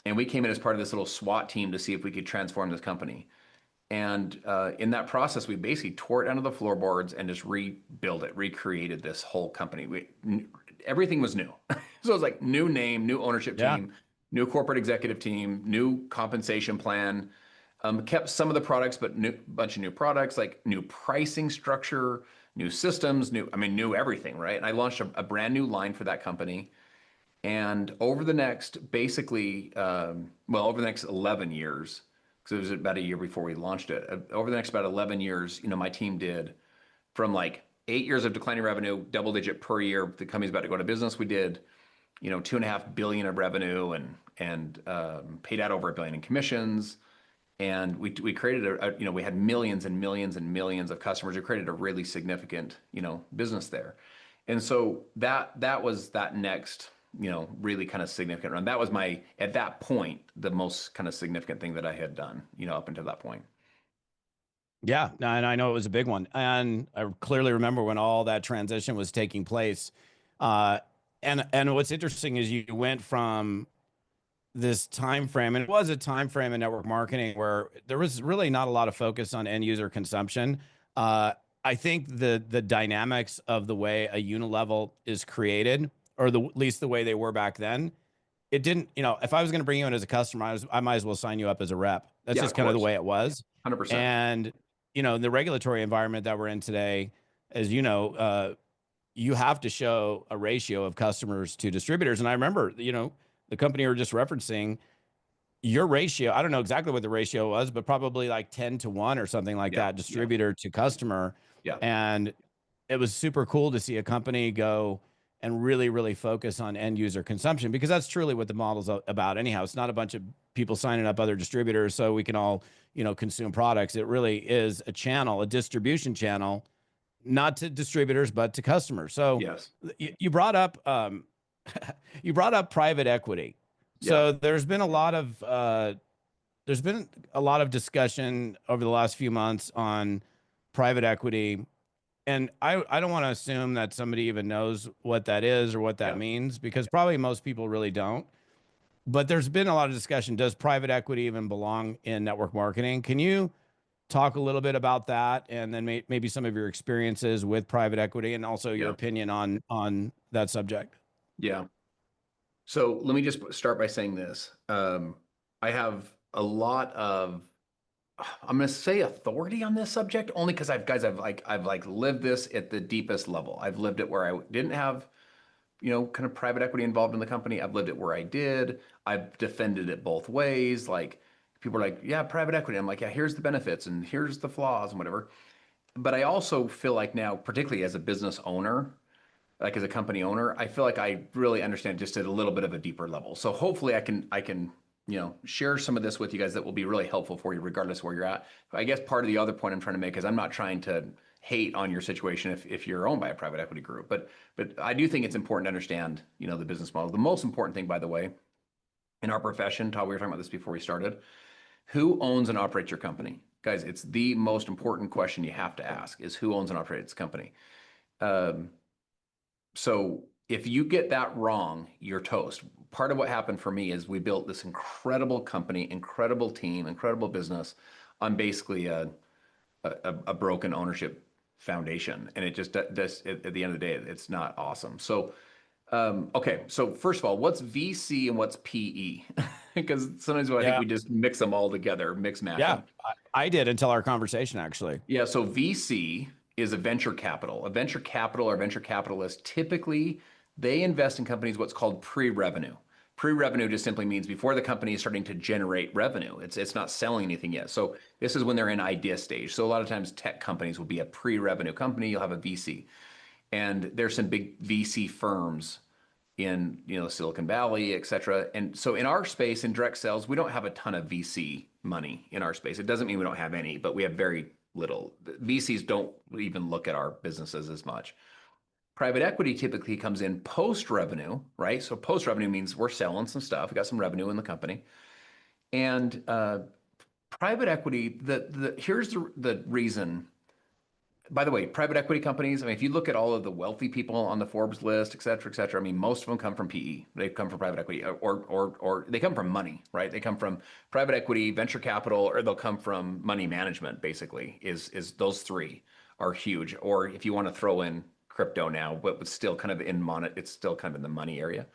And we came in as part of this little SWAT team to see if we could transform this company. And in that process, we basically tore it down to the floorboards and just rebuilt it, recreated this whole company. Everything was new. So it was like new name, new ownership Yeah. team, new corporate executive team, new compensation plan. Kept some of the products, but bunch of new products, like new pricing structure, new systems, new everything, right? And I launched a brand new line for that company. And over the next, basically, over the next 11 years, because it was about a year before we launched it, over the next about 11 years, my team did from like 8 years of declining revenue, double digit per year. The company's about to go to business. We did, 2.5 billion of revenue and paid out over 1 billion in commissions. And we created we had millions and millions and millions of customers. We created a really significant, business there. And so that was that next, really kind of significant run. That was at that point, the most kind of significant thing that I had done, up until that point. Yeah, no, and I know it was a big one, and I clearly remember when all that transition was taking place. Uh, and what's interesting is you went from this time frame, and it was a time frame in network marketing where there was really not a lot of focus on end user consumption. Uh, I think the dynamics of the way a unilevel is created, or at least the way they were back then, it didn't. If I was going to bring you in as a customer, I might as well sign you up as a rep. That's Yeah, just of kind of the course. way it was. 100%. And the regulatory environment that we're in today, as you have to show a ratio of customers to distributors. And I remember, the company you were just referencing, your ratio, I don't know exactly what the ratio was, but probably like 10-1 or something like Yeah, that, yeah, distributor to customer. yeah, And it was super cool to see a company go and really, really focus on end user consumption, because that's truly what the model's about anyhow. It's not a bunch of people signing up other distributors so we can all, consume products. It really is a channel, a distribution channel, not to distributors, but to customers. So yes. you brought up, you brought up private equity. Yeah. So there's been a lot of discussion over the last few months on private equity. And I don't want to assume that somebody even knows what that is or what that Yeah. means, because probably most people really don't. But there's been a lot of discussion. Does private equity even belong in network marketing? Can you talk a little bit about that, and then maybe some of your experiences with private equity, and also your Yeah. opinion on that subject? Yeah. So let me just start by saying this. I have a lot of, I'm going to say authority on this subject only because I've like lived this at the deepest level. I've lived it where I didn't have, kind of private equity involved in the company. I've lived it where I did. I've defended it both ways. Like people are like, yeah, private equity. I'm like, yeah, here's the benefits and here's the flaws and whatever. But I also feel like now, particularly as a business owner, like as a company owner, I feel like I really understand just at a little bit of a deeper level. So hopefully I can, share some of this with you guys that will be really helpful for you regardless of where you're at. I guess part of the other point I'm trying to make is I'm not trying to hate on your situation if you're owned by a private equity group, but I do think it's important to understand, the business model. The most important thing, by the way, in our profession, Todd, we were talking about this before we started. Who owns and operates your company? Guys, it's the most important question you have to ask is who owns and operates the company. Um, so if you get that wrong, you're toast. Part of what happened for me is we built this incredible company, incredible team, incredible business on basically a broken ownership foundation. And it just does, at the end of the day, it's not awesome. So, okay. So first of all, what's VC and what's PE? Because sometimes I think Yeah, we just mix them all together, mix mash yeah, them. I did until our conversation, actually. Yeah, so VC is a venture capital. A venture capital or venture capitalist typically they invest in companies what's called pre-revenue. Pre-revenue just simply means before the company is starting to generate revenue. It's not selling anything yet. So this is when they're in idea stage. So a lot of times tech companies will be a pre-revenue company. You'll have a VC, and there's some big VC firms in Silicon Valley, et cetera. And so in our space in direct sales, we don't have a ton of VC money in our space. It doesn't mean we don't have any, but we have very little. VCs don't even look at our businesses as much. Private equity typically comes in post revenue, right? So post revenue means we're selling some stuff. We got some revenue in the company, and private equity. Here's the reason. By the way, private equity companies, I mean, if you look at all of the wealthy people on the Forbes list, et cetera, I mean, most of them come from PE. They come from private equity or they come from money, right? They come from private equity, venture capital, or they'll come from money management, basically, is those three are huge. Or if you want to throw in crypto now, but it's still kind of it's still kind of in the money area.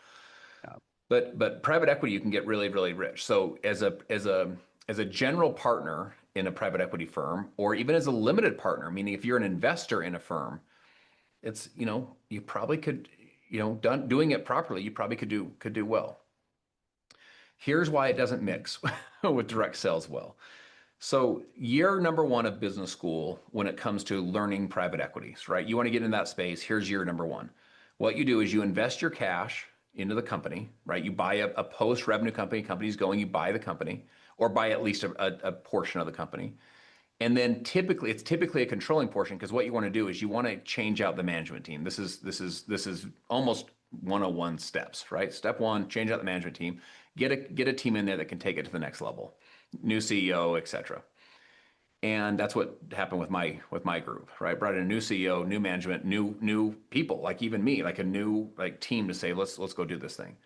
Yeah. But private equity, you can get really, really rich. So as a general partner in a private equity firm, or even as a limited partner, meaning if you're an investor in a firm, it's you probably could doing it properly, you probably could do well. Here's why it doesn't mix with direct sales well. So year number one of business school, when it comes to learning private equities, right? You want to get in that space. Here's year number one. What you do is you invest your cash into the company, right? You buy a post-revenue company, company's going, you buy the company, or buy at least a portion of the company. And then it's typically a controlling portion because what you want to do is you want to change out the management team. This is almost 101 steps, right? Step one, change out the management team, get a team in there that can take it to the next level, new CEO, et cetera. And that's what happened with my group, right? Brought in a new CEO, new management, new people, like even me, like a new team to say, let's go do this thing.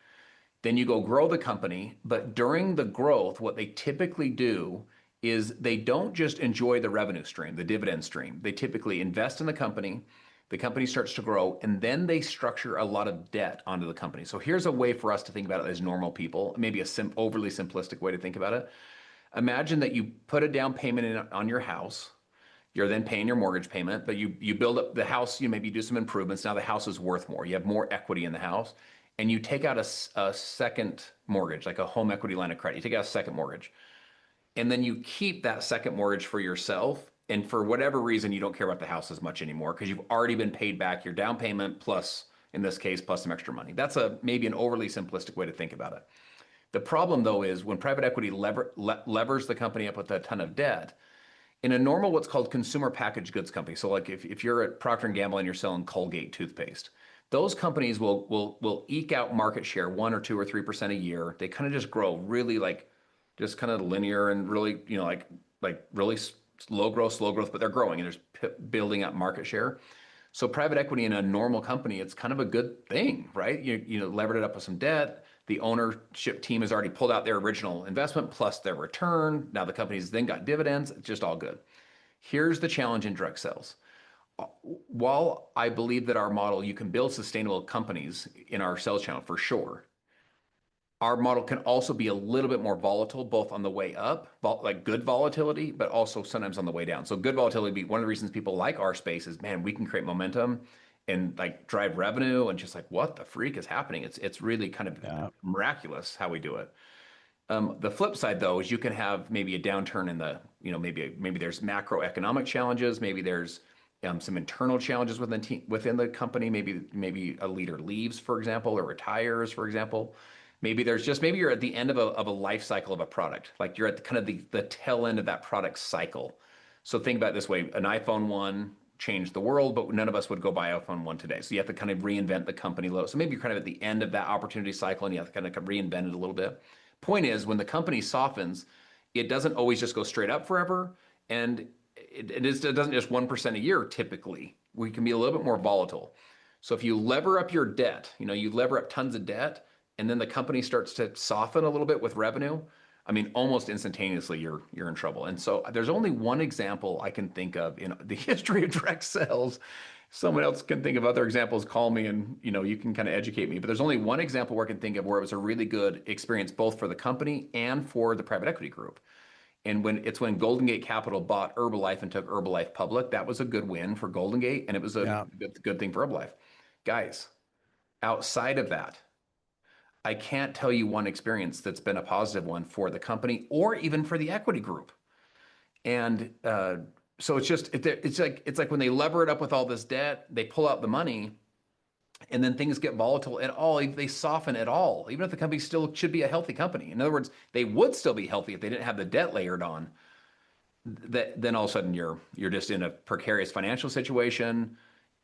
Then you go grow the company, but during the growth, what they typically do is they don't just enjoy the revenue stream, the dividend stream. They typically invest in the company starts to grow, and then they structure a lot of debt onto the company. So here's a way for us to think about it as normal people, maybe overly simplistic way to think about it. Imagine that you put a down payment in on your house. You're then paying your mortgage payment, but you build up the house, you maybe do some improvements. Now the house is worth more. You have more equity in the house, and you take out a second mortgage, like a home equity line of credit. You take out a second mortgage, and then you keep that second mortgage for yourself. And for whatever reason, you don't care about the house as much anymore because you've already been paid back your down payment plus, in this case, plus some extra money. That's maybe an overly simplistic way to think about it. The problem, though, is when private equity levers the company up with a ton of debt, in a normal what's called consumer packaged goods company, so like if you're at Procter & Gamble and you're selling Colgate toothpaste, Those companies will eke out market share 1 or 2 or 3% a year. They kind of just grow really like just kind of linear and really, like really slow growth, but they're growing and they're just building up market share. So private equity in a normal company, it's kind of a good thing, right? You levered it up with some debt. The ownership team has already pulled out their original investment plus their return. Now the company's then got dividends. It's just all good. Here's the challenge in direct sales. While I believe that our model, you can build sustainable companies in our sales channel for sure, our model can also be a little bit more volatile, both on the way up, like good volatility, but also sometimes on the way down. So good volatility be one of the reasons people like our space is, man, we can create momentum and like drive revenue and just like what the freak is happening. It's really kind of Yeah. miraculous how we do it. The flip side, though, is you can have maybe a downturn in the, maybe there's macroeconomic challenges, maybe there's some internal challenges within the company. Maybe a leader leaves, for example, or retires, for example. Maybe you're at the end of a life cycle of a product, like you're at kind of the tail end of that product cycle. So think about it this way: an iPhone 1 changed the world, but none of us would go buy iPhone 1 today. So you have to kind of reinvent the company low. So maybe you're kind of at the end of that opportunity cycle and you have to kind of reinvent it a little bit. Point is, when the company softens, it doesn't always just go straight up forever. And it doesn't just 1% a year typically. We can be a little bit more volatile. So if you lever up your debt, you lever up tons of debt, and then the company starts to soften a little bit with revenue, I mean, almost instantaneously you're in trouble. And so there's only one example I can think of in the history of direct sales. Someone else can think of other examples, call me and you can kind of educate me. But there's only one example where I can think of where it was a really good experience both for the company and for the private equity group. And when Golden Gate Capital bought Herbalife and took Herbalife public, that was a good win for Golden Gate, and it was a Yeah. good thing for Herbalife. Guys, outside of that, I can't tell you one experience that's been a positive one for the company or even for the equity group. And so it's like when they lever it up with all this debt, they pull out the money, and then things get volatile at all. They soften at all, even if the company still should be a healthy company. In other words, they would still be healthy if they didn't have the debt layered on. Then all of a sudden you're just in a precarious financial situation,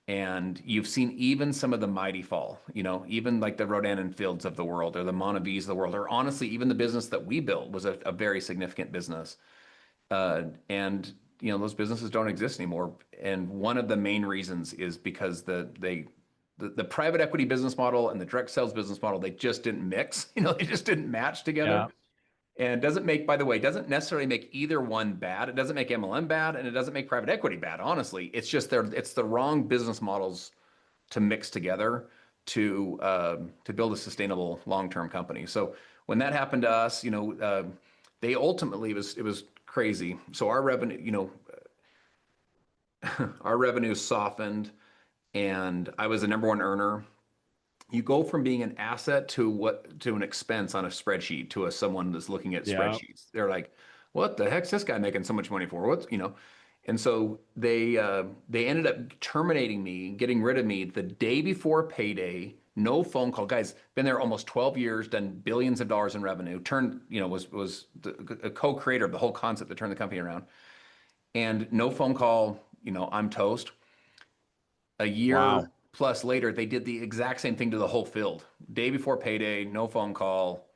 and you've seen even some of the mighty fall. Even like the Rodan and Fields of the world, or the Monavies of the world, or honestly, even the business that we built was a very significant business. And those businesses don't exist anymore. And one of the main reasons is because the private equity business model and the direct sales business model, they just didn't mix. They just didn't match together. Yeah. And doesn't necessarily make either one bad. It doesn't make MLM bad, and it doesn't make private equity bad. Honestly, it's just it's the wrong business models to mix together to build a sustainable long-term company. So when that happened to us, they ultimately it was crazy. So our revenue, our revenue softened, and I was the number one earner. You go from being an asset to an expense on a spreadsheet to someone that's looking at Yeah. spreadsheets. They're like, "What the heck's this guy making so much money for?" And so they ended up terminating me, getting rid of me the day before payday. No phone call, guys. Been there almost 12 years, done billions of dollars in revenue. Was a co-creator of the whole concept that turned the company around. And no phone call. I'm toast. A year Wow. plus later, they did the exact same thing to the whole field. Day before payday, no phone call.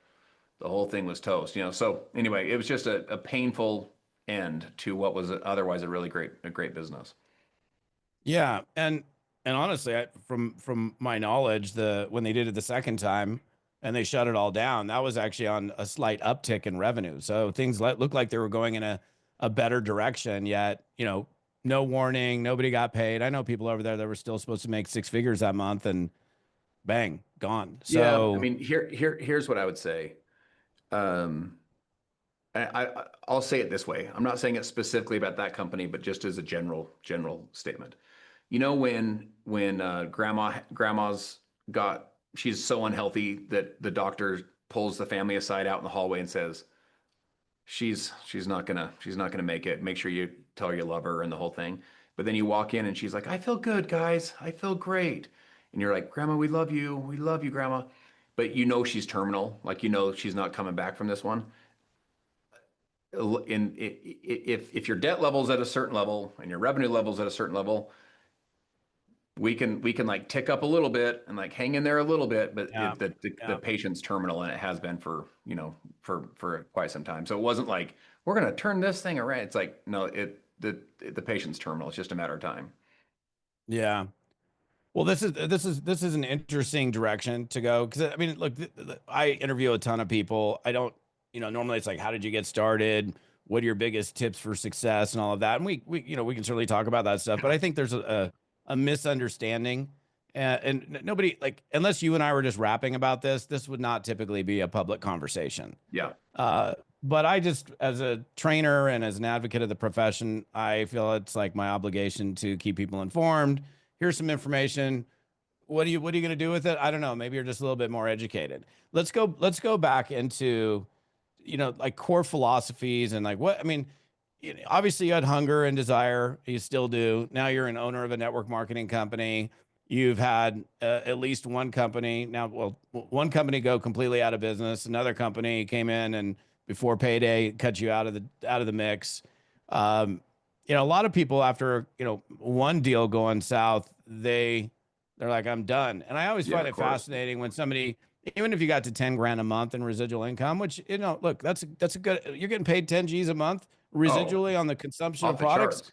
The whole thing was toast. So anyway, it was just a painful end to what was otherwise a great business. Yeah. And honestly, from my knowledge, when they did it the second time and they shut it all down, that was actually on a slight uptick in revenue. So things looked like they were going in a better direction, yet, no warning, nobody got paid. I know people over there that were still supposed to make six figures that month, and bang, gone. Yeah, I So mean, here's what I would say. Um, I'll say it this way. I'm not saying it specifically about that company, but just as a general statement. When grandma's she's so unhealthy that the doctor pulls the family aside out in the hallway and says, she's not gonna make it. Make sure you tell her you love her and the whole thing. But then you walk in and she's like, I feel good, guys. I feel great. And you're like, Grandma, we love you. We love you, Grandma. But she's terminal. Like she's not coming back from this one. If your debt level's at a certain level and your revenue level's at a certain level, we can like tick up a little bit and like hang in there a little bit, but Yeah. the Yeah. patient's terminal, and it has been for, for quite some time. So it wasn't like we're going to turn this thing around. It's like, no, the patient's terminal. It's just a matter of time. Yeah. Well, this is an interesting direction to go because I mean, look, I interview a ton of people. I don't, normally it's like, how did you get started? What are your biggest tips for success and all of that? And we can certainly talk about that stuff. But I think there's a misunderstanding, and nobody like unless you and I were just rapping about this, this would not typically be a public conversation. Yeah. But I just, as a trainer and as an advocate of the profession, I feel it's like my obligation to keep people informed. Here's some information. What are you going to do with it? I don't know. Maybe you're just a little bit more educated. Let's go back into, like core philosophies and like what, I mean, obviously you had hunger and desire. You still do. Now you're an owner of a network marketing company. You've had at least one company now, well, one company go completely out of business. Another company came in and before payday cut you out of the mix. Um, a lot of people after, one deal going south, they're like, I'm done. And I always Yeah, find of it course. fascinating when somebody, even if you got to 10 grand a month in residual income, which, look, that's a good, you're getting paid 10 G's a month Oh, residually on the consumption of off the products, charts.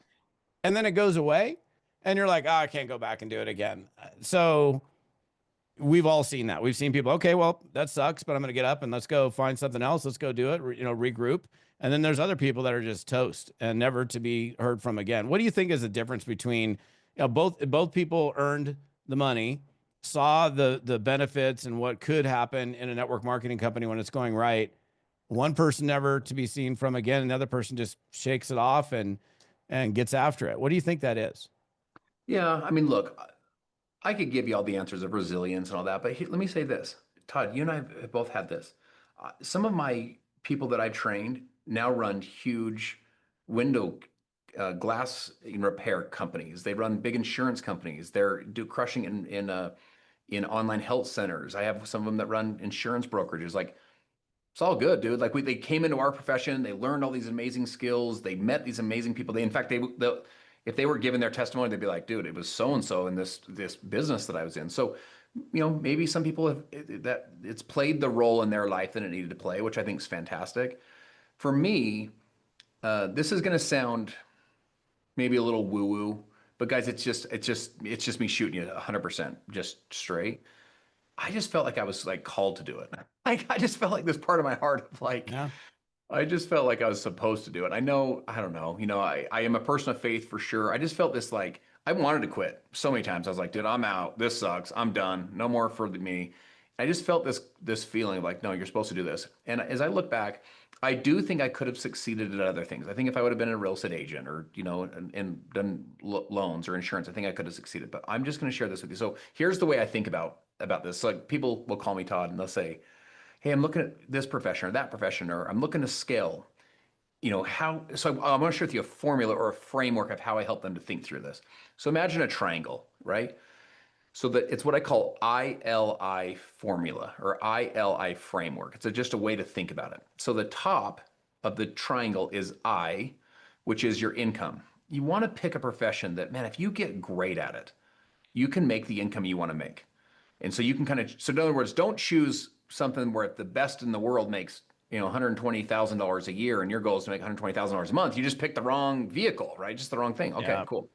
and then it goes away. And you're like, oh, I can't go back and do it again. So we've all seen that. We've seen people, okay, well, that sucks, but I'm going to get up and let's go find something else. Let's go do it, regroup. And then there's other people that are just toast and never to be heard from again. What do you think is the difference between, both people earned the money, saw the benefits and what could happen in a network marketing company when it's going right. One person never to be seen from again. Another person just shakes it off and gets after it. What do you think that is? Yeah, I mean, look, I could give you all the answers of resilience and all that, but let me say this, Todd, you and I have both had this. Some of my people that I trained now run huge window glass repair companies. They run big insurance companies. They're do crushing in online health centers. I have some of them that run insurance brokerages. Like, it's all good, dude. Like they came into our profession, they learned all these amazing skills, they met these amazing people. In fact, if they were giving their testimony, they'd be like, dude, it was so and so in this business that I was in. So, maybe some people have that it's played the role in their life that it needed to play, which I think is fantastic. For me, this is going to sound maybe a little woo-woo, but guys, it's just me shooting you 100% just straight. I just felt like I was like called to do it. Like I just felt like this part of my heart of like Yeah. I just felt like I was supposed to do it. I don't know. I am a person of faith for sure. I just felt this like I wanted to quit so many times. I was like, dude, I'm out. This sucks. I'm done. No more for me. I just felt this feeling of like, no, you're supposed to do this. And as I look back, I do think I could have succeeded at other things. I think if I would have been a real estate agent or, and done loans or insurance, I think I could have succeeded. But I'm just going to share this with you. So here's the way I think about this. So like people will call me Todd and they'll say, hey, I'm looking at this profession or that profession, or I'm looking to scale. How, so I'm going to share with you a formula or a framework of how I help them to think through this. So imagine a triangle, right? So that it's what I call ILI formula or ILI framework. It's just a way to think about it. So the top of the triangle is I, which is your income. You want to pick a profession that, man, if you get great at it, you can make the income you want to make. And so you can so in other words, don't choose something where the best in the world makes, $120,000 a year and your goal is to make $120,000 a month. You just picked the wrong vehicle, right? Just the wrong thing. Okay, Yeah. cool.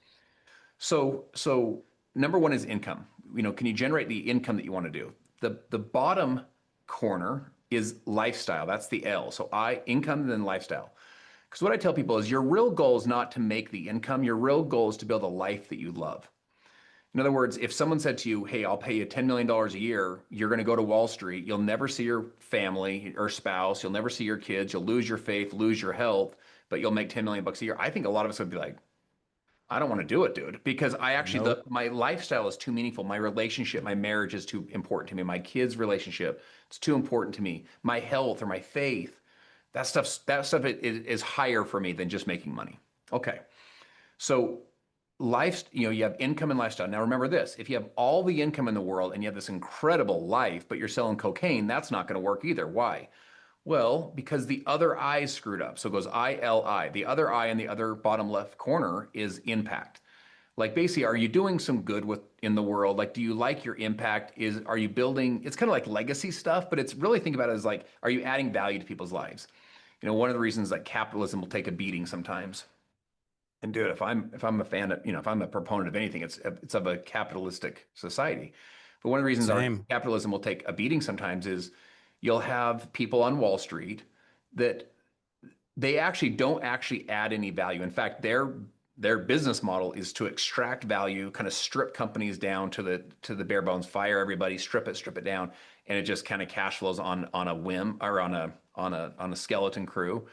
So number one is income. Can you generate the income that you want to do? The bottom corner is lifestyle. That's the L. So income, then lifestyle. Because what I tell people is your real goal is not to make the income. Your real goal is to build a life that you love. In other words, if someone said to you, hey, I'll pay you $10 million a year, you're going to go to Wall Street, you'll never see your family or spouse, you'll never see your kids, you'll lose your faith, lose your health, but you'll make 10 million bucks a year. I think a lot of us would be like, I don't want to do it, dude, because Nope. my lifestyle is too meaningful. My relationship, my marriage is too important to me. My kids' relationship, it's too important to me. My health or my faith, that stuff is higher for me than just making money. Okay. So you have income and lifestyle. Now remember this, if you have all the income in the world and you have this incredible life, but you're selling cocaine, that's not going to work either. Why? Well, because the other I is screwed up. So it goes ILI. The other I in the other bottom left corner is impact. Like basically, are you doing some good with in the world? Like, do you like your impact? Are you building? It's kind of like legacy stuff, but it's really think about it as like, are you adding value to people's lives? One of the reasons that capitalism will take a beating sometimes. And dude, if I'm a fan of, if I'm a proponent of anything, it's of a capitalistic society. But one of the reasons our Same. capitalism will take a beating sometimes is you'll have people on Wall Street that they actually don't actually add any value. In fact, their business model is to extract value, kind of strip companies down to the bare bones, fire everybody, strip it down, and it just kind of cash flows on a whim or on a skeleton crew.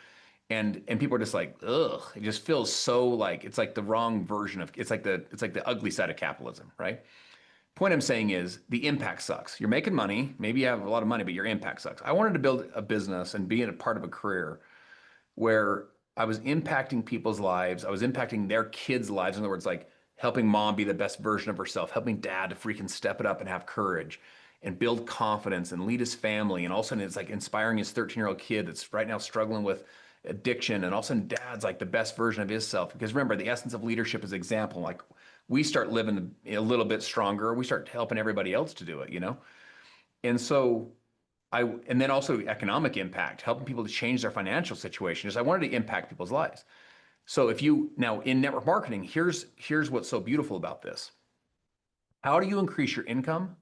And people are just like, ugh, it just feels so like it's like the wrong version of it's like the ugly side of capitalism, right? Point I'm saying is the impact sucks. You're making money, maybe you have a lot of money, but your impact sucks. I wanted to build a business and be in a part of a career where I was impacting people's lives. I was impacting their kids' lives. In other words, like helping mom be the best version of herself, helping dad to freaking step it up and have courage and build confidence and lead his family. And all of a sudden, it's like inspiring his 13-year-old kid that's right now struggling with addiction. And all of a sudden, dad's like the best version of himself. Because remember, the essence of leadership is example. Like we start living a little bit stronger, we start helping everybody else to do it. And so and then also economic impact, helping people to change their financial situation. Is I wanted to impact people's lives. So if you now in network marketing, here's what's so beautiful about this. How do you increase your income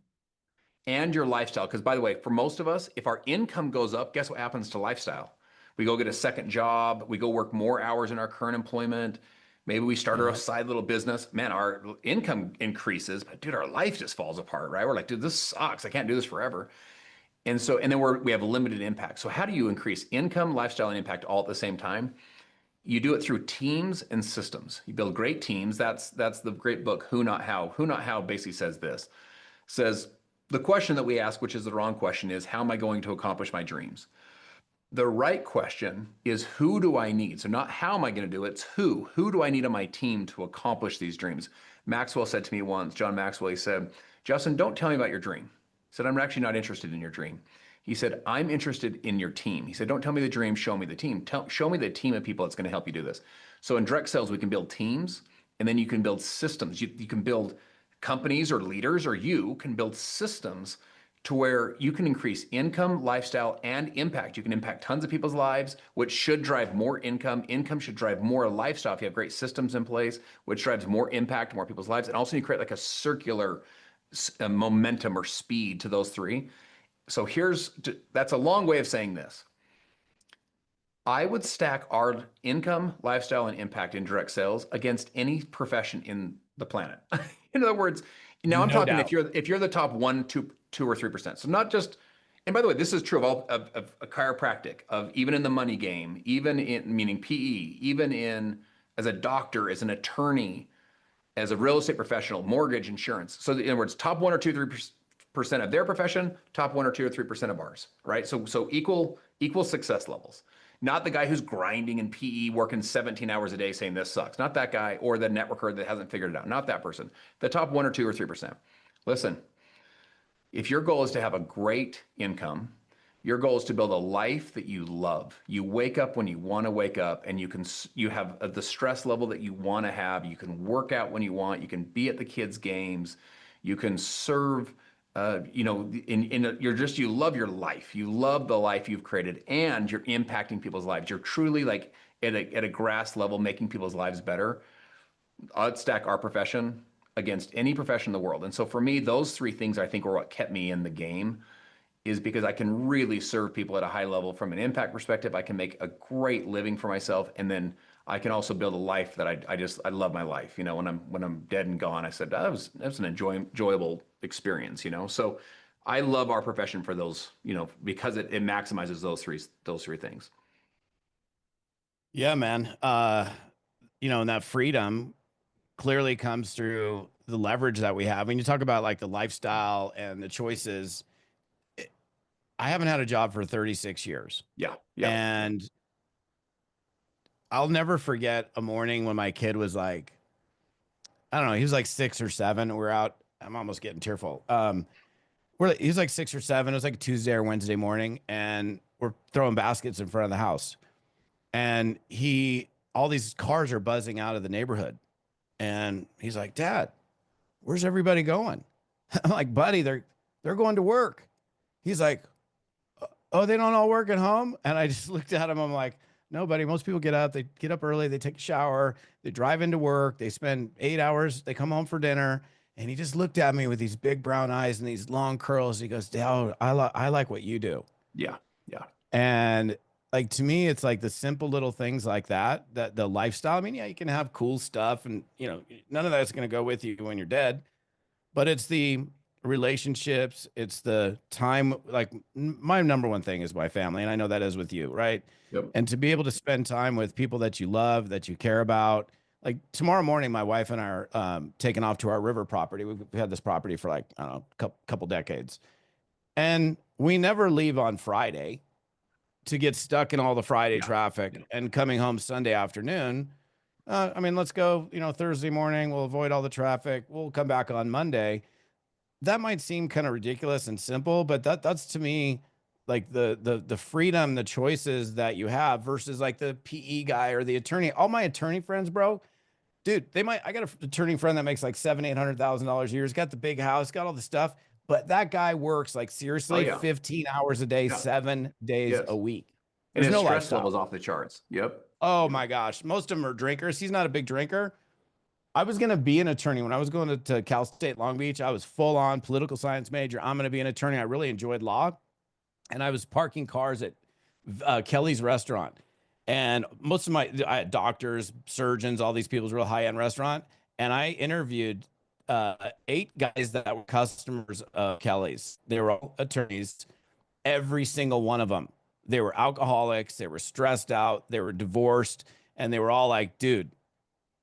and your lifestyle? Because by the way, for most of us, if our income goes up, guess what happens to lifestyle? We go get a second job, we go work more hours in our current employment. Maybe we start our Yeah. side little business. Man, our income increases, but dude, our life just falls apart, right? We're like, dude, this sucks. I can't do this forever. And then we have a limited impact. So how do you increase income, lifestyle, and impact all at the same time? You do it through teams and systems. You build great teams. That's the great book, Who Not How. Who Not How basically says this. Says the question that we ask, which is the wrong question, is how am I going to accomplish my dreams? The right question is who do I need? So not how am I going to do it, it's who. Who do I need on my team to accomplish these dreams? Maxwell said to me once, John Maxwell, he said, Justin, don't tell me about your dream. He said, I'm actually not interested in your dream. He said, I'm interested in your team. He said, don't tell me the dream, show me the team. Show me the team of people that's going to help you do this. So in direct sales, we can build teams and then you can build systems. You can build companies or leaders, or you can build systems to where you can increase income, lifestyle, and impact. You can impact tons of people's lives, which should drive more income. Income should drive more lifestyle if you have great systems in place, which drives more impact, more people's lives. And also you create like a circular momentum or speed to those three. So that's a long way of saying this. I would stack our income, lifestyle, and impact in direct sales against any profession in the planet. In other words, now I'm No talking doubt. if you're the top 1, 2 or 3%. So not just, and by the way, this is true of all of a chiropractic, of even in the money game, even in meaning PE, even in as a doctor, as an attorney, as a real estate professional, mortgage, insurance. So in other words, top 1 or 2, 3% of their profession, top 1 or 2 or 3% of ours, right? So equal success levels. Not the guy who's grinding in PE, working 17 hours a day saying this sucks. Not that guy, or the networker that hasn't figured it out. Not that person. The top 1 or 2 or 3%. Listen, if your goal is to have a great income, your goal is to build a life that you love. You wake up when you want to wake up, and you have the stress level that you want to have. You can work out when you want. You can be at the kids' games. You can serve. You love your life. You love the life you've created, and you're impacting people's lives. You're truly like at a grass level, making people's lives better. I'd stack our profession against any profession in the world. And so for me, those three things I think are what kept me in the game, is because I can really serve people at a high level from an impact perspective. I can make a great living for myself. And then I can also build a life that I love my life. When I'm dead and gone, I said, that was an enjoyable experience, So I love our profession for those, because it maximizes those three things. Yeah, man. And that freedom clearly comes through the leverage that we have. When you talk about like the lifestyle and the choices, I haven't had a job for 36 years. Yeah. Yeah. And I'll never forget a morning when my kid was like, I don't know, he was like 6 or 7. We're out. I'm almost getting tearful. He was like 6 or 7. It was like a Tuesday or Wednesday morning, and we're throwing baskets in front of the house. And all these cars are buzzing out of the neighborhood. And he's like, Dad, where's everybody going? I'm like, buddy, they're going to work. He's like, oh, they don't all work at home? And I just looked at him. I'm like, no, buddy, most people get up, they get up early, they take a shower, they drive into work, they spend 8 hours, they come home for dinner. And he just looked at me with these big brown eyes and these long curls. He goes, Dad, I like what you do. Yeah. Yeah. And like to me, it's like the simple little things like that, that the lifestyle. I mean, yeah, you can have cool stuff and none of that's going to go with you when you're dead, but it's the relationships, it's the time. Like my number one thing is my family, and I know that is with you, right? Yep. And to be able to spend time with people that you love, that you care about. Like tomorrow morning, my wife and I are taking off to our river property. We've had this property for like, I don't know, couple decades, and we never leave on Friday to get stuck in all the Friday Yeah. traffic Yeah. and coming home Sunday afternoon. I mean, let's go, Thursday morning, we'll avoid all the traffic. We'll come back on Monday. That might seem kind of ridiculous and simple, but that's to me like the freedom, the choices that you have versus like the PE guy or the attorney. All my attorney friends, bro, dude, I got an attorney friend that makes like $700,000-800,000 a year. He's got the big house, got all the stuff, but that guy works like Oh seriously yeah. 15 hours a day, Yeah. 7 days a Yes. week. And There's his no stress lifestyle. level's off the charts. Yep. Oh Yep. my gosh. Most of them are drinkers. He's not a big drinker. I was going to be an attorney when I was going to Cal State Long Beach. I was full on political science major. I'm going to be an attorney. I really enjoyed law. And I was parking cars at Kelly's restaurant. And most of I had doctors, surgeons, all these people's real high end restaurant. And I interviewed 8 guys that were customers of Kelly's. They were all attorneys, every single one of them. They were alcoholics, they were stressed out, they were divorced, and they were all like, dude,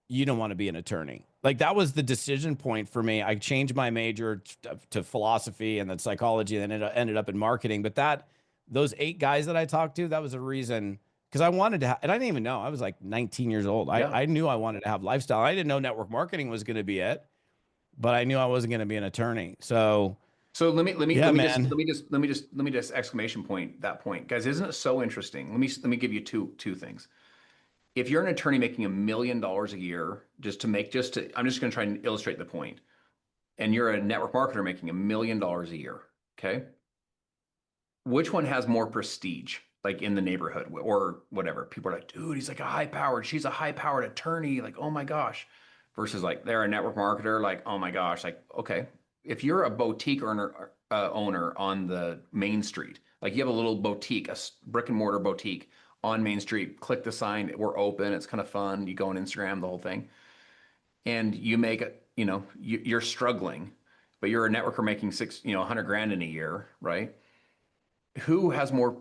you don't want to be an attorney. Like that was the decision point for me. I changed my major to philosophy and then psychology, and then it ended up in marketing. But those 8 guys that I talked to, that was a reason because I wanted to, and I didn't even know. I was like 19 years old. Yeah. I knew I wanted to have lifestyle. I didn't know network marketing was going to be it, but I knew I wasn't going to be an attorney. So So yeah, man. let me just exclamation point that point, guys. Isn't it so interesting? Let me give you two things. If you're an attorney making $1 million a year, I'm just going to try and illustrate the point, and you're a network marketer making $1 million a year, okay? Which one has more prestige, like in the neighborhood or whatever? People are like, dude, she's a high powered attorney, like, oh my gosh, versus like they're a network marketer, like, oh my gosh, like, okay, if you're a boutique owner on the main street, like you have a little boutique, a brick and mortar boutique on Main Street, click the sign, we're open, it's kind of fun. You go on Instagram, the whole thing, and you make it, you're struggling, but you're a networker making 100 grand in a year, right? Who has more,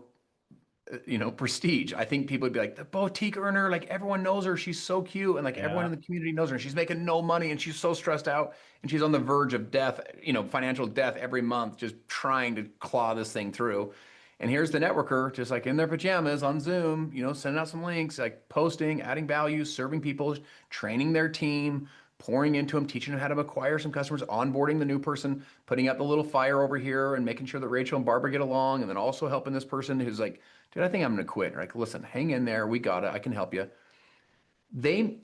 prestige? I think people would be like, the boutique earner, like everyone knows her, she's so cute, and like everyone Yeah. in the community knows her, and she's making no money, and she's so stressed out, and she's on the verge of death, financial death every month, just trying to claw this thing through. And here's the networker, just like in their pajamas on Zoom, sending out some links, like posting, adding value, serving people, training their team, pouring into them, teaching them how to acquire some customers, onboarding the new person, putting out the little fire over here and making sure that Rachel and Barbara get along, and then also helping this person who's like, dude, I think I'm going to quit. Like, listen, hang in there. We got it. I can help you.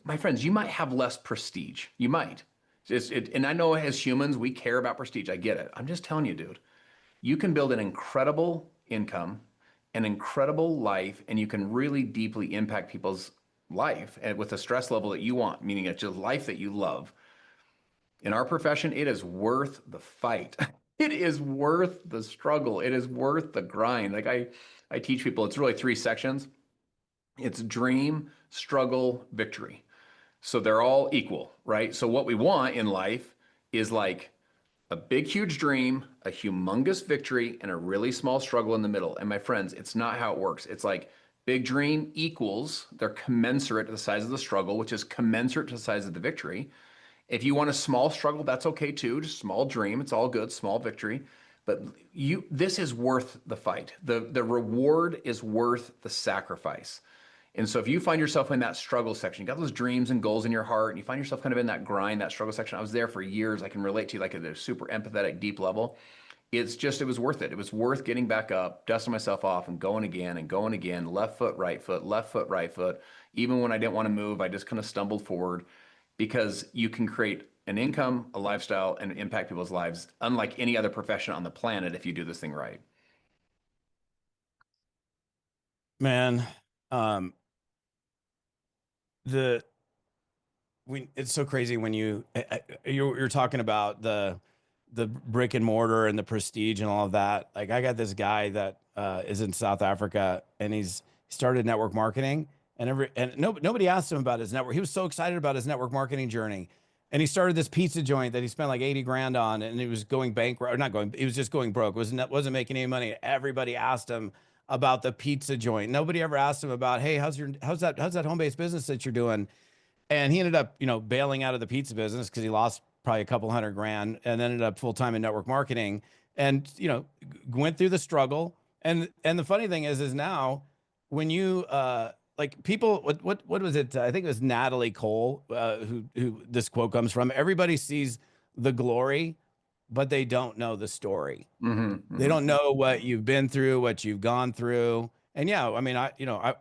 My friends, you might have less prestige. You might. And I know as humans, we care about prestige. I get it. I'm just telling you, dude, you can build an incredible income, an incredible life, and you can really deeply impact people's life and with a stress level that you want, meaning it's a life that you love. In our profession, it is worth the fight. It is worth the struggle. It is worth the grind. Like I teach people, it's really 3 sections. It's dream, struggle, victory. So they're all equal, right? So what we want in life is like a big, huge dream, a humongous victory, and a really small struggle in the middle. And my friends, it's not how it works. It's like big dream equals, they're commensurate to the size of the struggle, which is commensurate to the size of the victory. If you want a small struggle, that's okay too. Just small dream, it's all good, small victory. But this is worth the fight. The reward is worth the sacrifice. And so if you find yourself in that struggle section, you got those dreams and goals in your heart, and you find yourself kind of in that grind, that struggle section. I was there for years. I can relate to you like at a super empathetic, deep level. It was worth it. It was worth getting back up, dusting myself off and going again, left foot, right foot, left foot, right foot. Even when I didn't want to move, I just kind of stumbled forward because you can create an income, a lifestyle, and impact people's lives unlike any other profession on the planet if you do this thing right. Man, um, the it's so crazy when you're talking about the brick and mortar and the prestige and all of that. Like I got this guy that is in South Africa and he started network marketing and nobody asked him about his network. He was so excited about his network marketing journey. And he started this pizza joint that he spent like 80 grand on and he was going bankrupt or not going, he was just going broke. Wasn't making any money. Everybody asked him about the pizza joint. Nobody ever asked him about, hey, how's that home-based business that you're doing? And he ended up, bailing out of the pizza business because he lost probably a couple hundred grand and then ended up full time in network marketing and, went through the struggle. And the funny thing is now when you, like people, what was it? I think it was Natalie Cole, who this quote comes from. Everybody sees the glory, but they don't know the story. They Mm-hmm. don't know what you've been through, what you've gone through. And yeah, I mean, I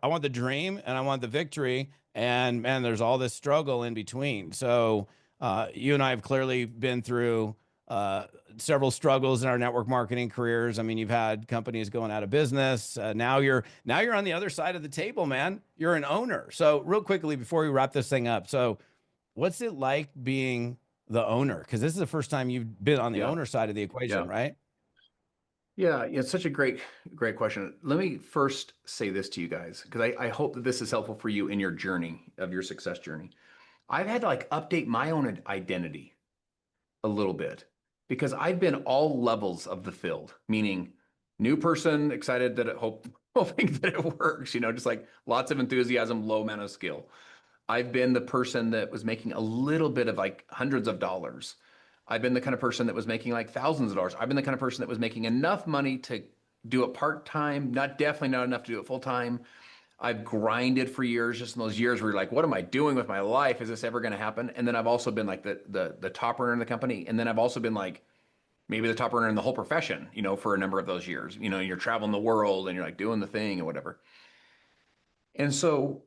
want the dream and I want the victory. And man, there's all this struggle in between. So you and I have clearly been through several struggles in our network marketing careers. I mean, you've had companies going out of business. Now you're on the other side of the table, man. You're an owner. So real quickly before we wrap this thing up, so what's it like being the owner? Because this is the first time you've been on the Yeah. owner side of the equation, Yeah. right? Yeah, it's such a great question. Let me first say this to you guys, because I hope that this is helpful for you in your journey of your success journey. I've had to like update my own identity a little bit because I've been all levels of the field, meaning new person, excited that hoping that it works, just like lots of enthusiasm, low amount of skill. I've been the person that was making a little bit of like hundreds of dollars. I've been the kind of person that was making like thousands of dollars. I've been the kind of person that was making enough money to do it part time, definitely not enough to do it full time. I've grinded for years, just in those years where you're like, what am I doing with my life? Is this ever going to happen? And then I've also been like the top earner in the company. And then I've also been like maybe the top earner in the whole profession, for a number of those years. You're traveling the world and you're like doing the thing or whatever. And so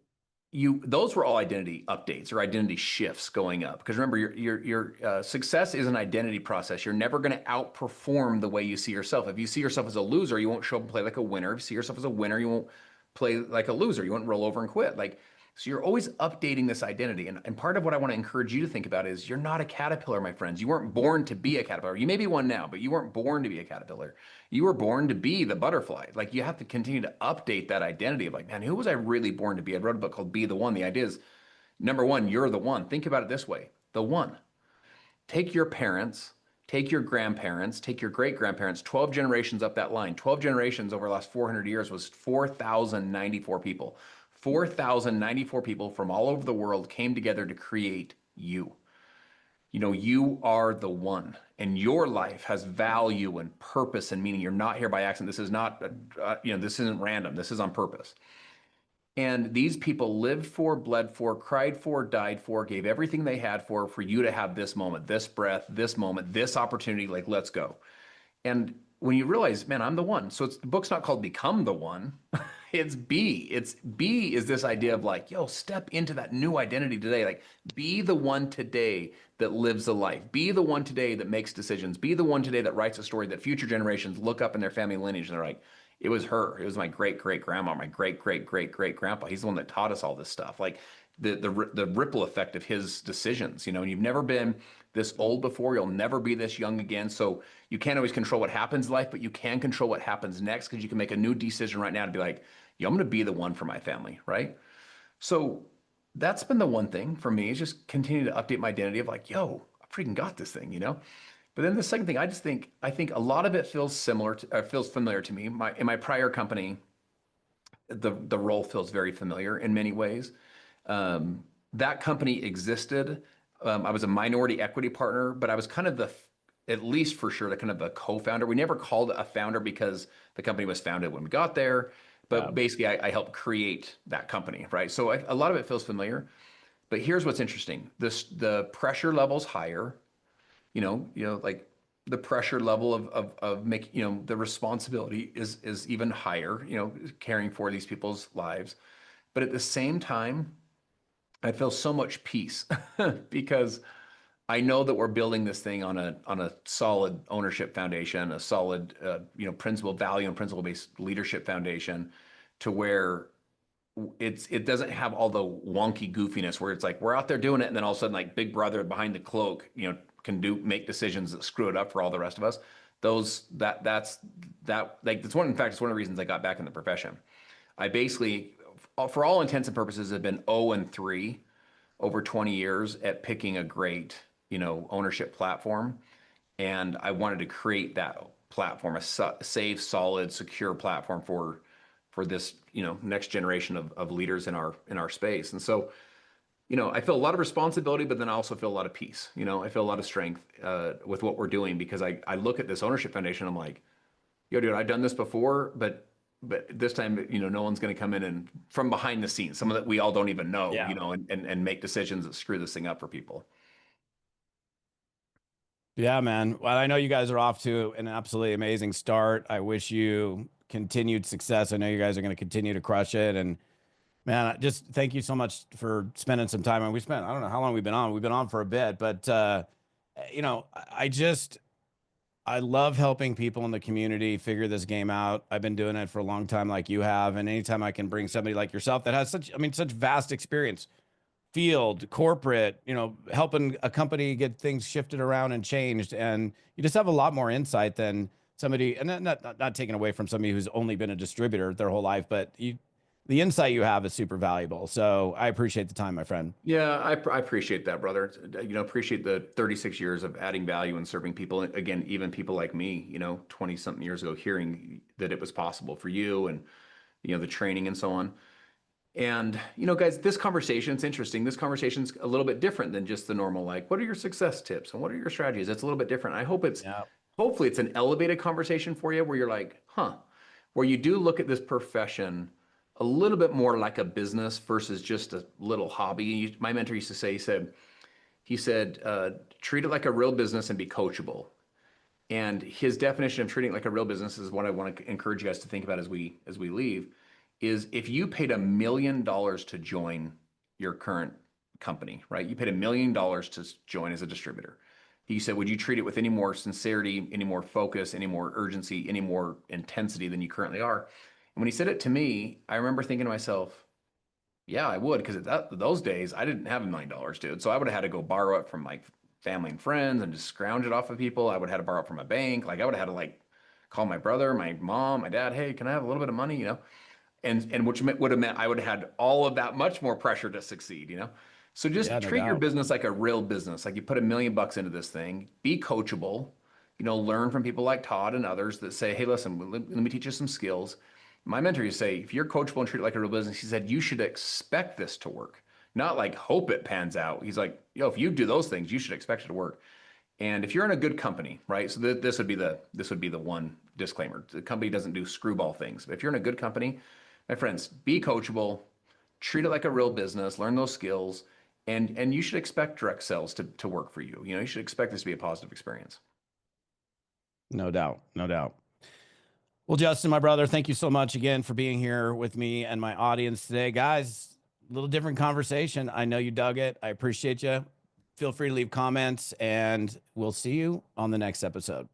those were all identity updates or identity shifts going up. Because remember, your success is an identity process. You're never going to outperform the way you see yourself. If you see yourself as a loser, you won't show up and play like a winner. If you see yourself as a winner, you won't play like a loser. You won't roll over and quit. So you're always updating this identity. And part of what I want to encourage you to think about is you're not a caterpillar, my friends. You weren't born to be a caterpillar. You may be one now, but you weren't born to be a caterpillar. You were born to be the butterfly. Like you have to continue to update that identity of like, man, who was I really born to be? I wrote a book called Be the One. The idea is number one, you're the one. Think about it this way. The one. Take your parents, take your grandparents, take your great grandparents, 12 generations up that line. 12 generations over the last 400 years was 4,094 people. 4,094 people from all over the world came together to create you. You are the one, and your life has value and purpose and meaning. You're not here by accident. This is not, this isn't random. This is on purpose. And these people lived for, bled for, cried for, died for, gave everything they had for you to have this moment, this breath, this moment, this opportunity. Like, let's go. And when you realize, man, I'm the one. So the book's not called Become the One. It's be. It's be is this idea of like, yo, step into that new identity today. Like, be the one today that lives a life. Be the one today that makes decisions. Be the one today that writes a story that future generations look up in their family lineage and they're like, it was her. It was my great great grandma, my great great great great grandpa. He's the one that taught us all this stuff. Like the ripple effect of his decisions. And you've never been this old before. You'll never be this young again. So you can't always control what happens in life, but you can control what happens next because you can make a new decision right now to be like, yo, I'm going to be the one for my family, right? So that's been the one thing for me is just continue to update my identity of like, yo, I freaking got this thing. But then the second thing, I think a lot of it feels familiar to me. In my prior company, the role feels very familiar in many ways. That company existed. I was a minority equity partner, but I was kind of at least for sure, the kind of the co-founder. We never called it a founder because the company was founded when we got there, but basically I helped create that company, right? So a lot of it feels familiar. But here's what's interesting: the pressure level's higher. Like the pressure level of making, the responsibility is even higher. Caring for these people's lives, but at the same time, I feel so much peace because I know that we're building this thing on a solid ownership foundation, a solid principle value and principle based leadership foundation, to where it doesn't have all the wonky goofiness where it's like we're out there doing it and then all of a sudden like Big Brother behind the cloak, can make decisions that screw it up for all the rest of us. That's one. In fact, it's one of the reasons I got back in the profession. I basically, for all intents and purposes, have been 0-3 over 20 years at picking a great, ownership platform. And I wanted to create that platform, a safe, solid, secure platform for this, next generation of leaders in our space. And so, I feel a lot of responsibility, but then I also feel a lot of peace. I feel a lot of strength with what we're doing, because I look at this ownership foundation. I'm like, yo, dude, I've done this before, but this time, no one's going to come in and from behind the scenes, someone that we all don't even know, Yeah. and make decisions that screw this thing up for people. Yeah, man. Well, I know you guys are off to an absolutely amazing start. I wish you continued success. I know you guys are going to continue to crush it. And man, just thank you so much for spending some time. And I don't know how long we've been on. We've been on for a bit, but I love helping people in the community figure this game out. I've been doing it for a long time, like you have. And anytime I can bring somebody like yourself that has such vast experience, field, corporate, helping a company get things shifted around and changed. And you just have a lot more insight than somebody, and not taking away from somebody who's only been a distributor their whole life, but the insight you have is super valuable. So I appreciate the time, my friend. Yeah, I appreciate that, brother. Appreciate the 36 years of adding value and serving people. Again, even people like me, 20 something years ago, hearing that it was possible for you, and, the training and so on. And, guys, this conversation's interesting. This conversation's a little bit different than just the normal, like, what are your success tips and what are your strategies? It's a little bit different. Yeah. Hopefully it's an elevated conversation for you where you're like, huh, where you do look at this profession a little bit more like a business versus just a little hobby. My mentor used to say, he said, treat it like a real business and be coachable. And his definition of treating it like a real business is what I want to encourage you guys to think about as we leave, is if you paid $1 million to join your current company, right? You paid $1 million to join as a distributor. He said, would you treat it with any more sincerity, any more focus, any more urgency, any more intensity than you currently are? And when he said it to me, I remember thinking to myself, yeah, I would, because those days I didn't have $1 million, dude. So I would have had to go borrow it from like family and friends and just scrounge it off of people. I would have had to borrow it from a bank. Like I would have had to like call my brother, my mom, my dad, hey, can I have a little bit of money, and which would have meant I would have had all of that much more pressure to succeed. So just Yeah, no treat your doubt. business like a real business. Like you put $1 million into this thing, be coachable, learn from people like Todd and others that say, hey, listen, let me teach you some skills. My mentor used to say, if you're coachable and treat it like a real business, he said, you should expect this to work, not like hope it pans out. He's like, if you do those things, you should expect it to work. And if you're in a good company, right? So this would be the one disclaimer. The company doesn't do screwball things. But if you're in a good company, my friends, be coachable, treat it like a real business, learn those skills, and you should expect direct sales to work for you. You should expect this to be a positive experience. No doubt. No doubt. Well, Justin, my brother, thank you so much again for being here with me and my audience today. Guys, a little different conversation. I know you dug it. I appreciate you. Feel free to leave comments, and we'll see you on the next episode.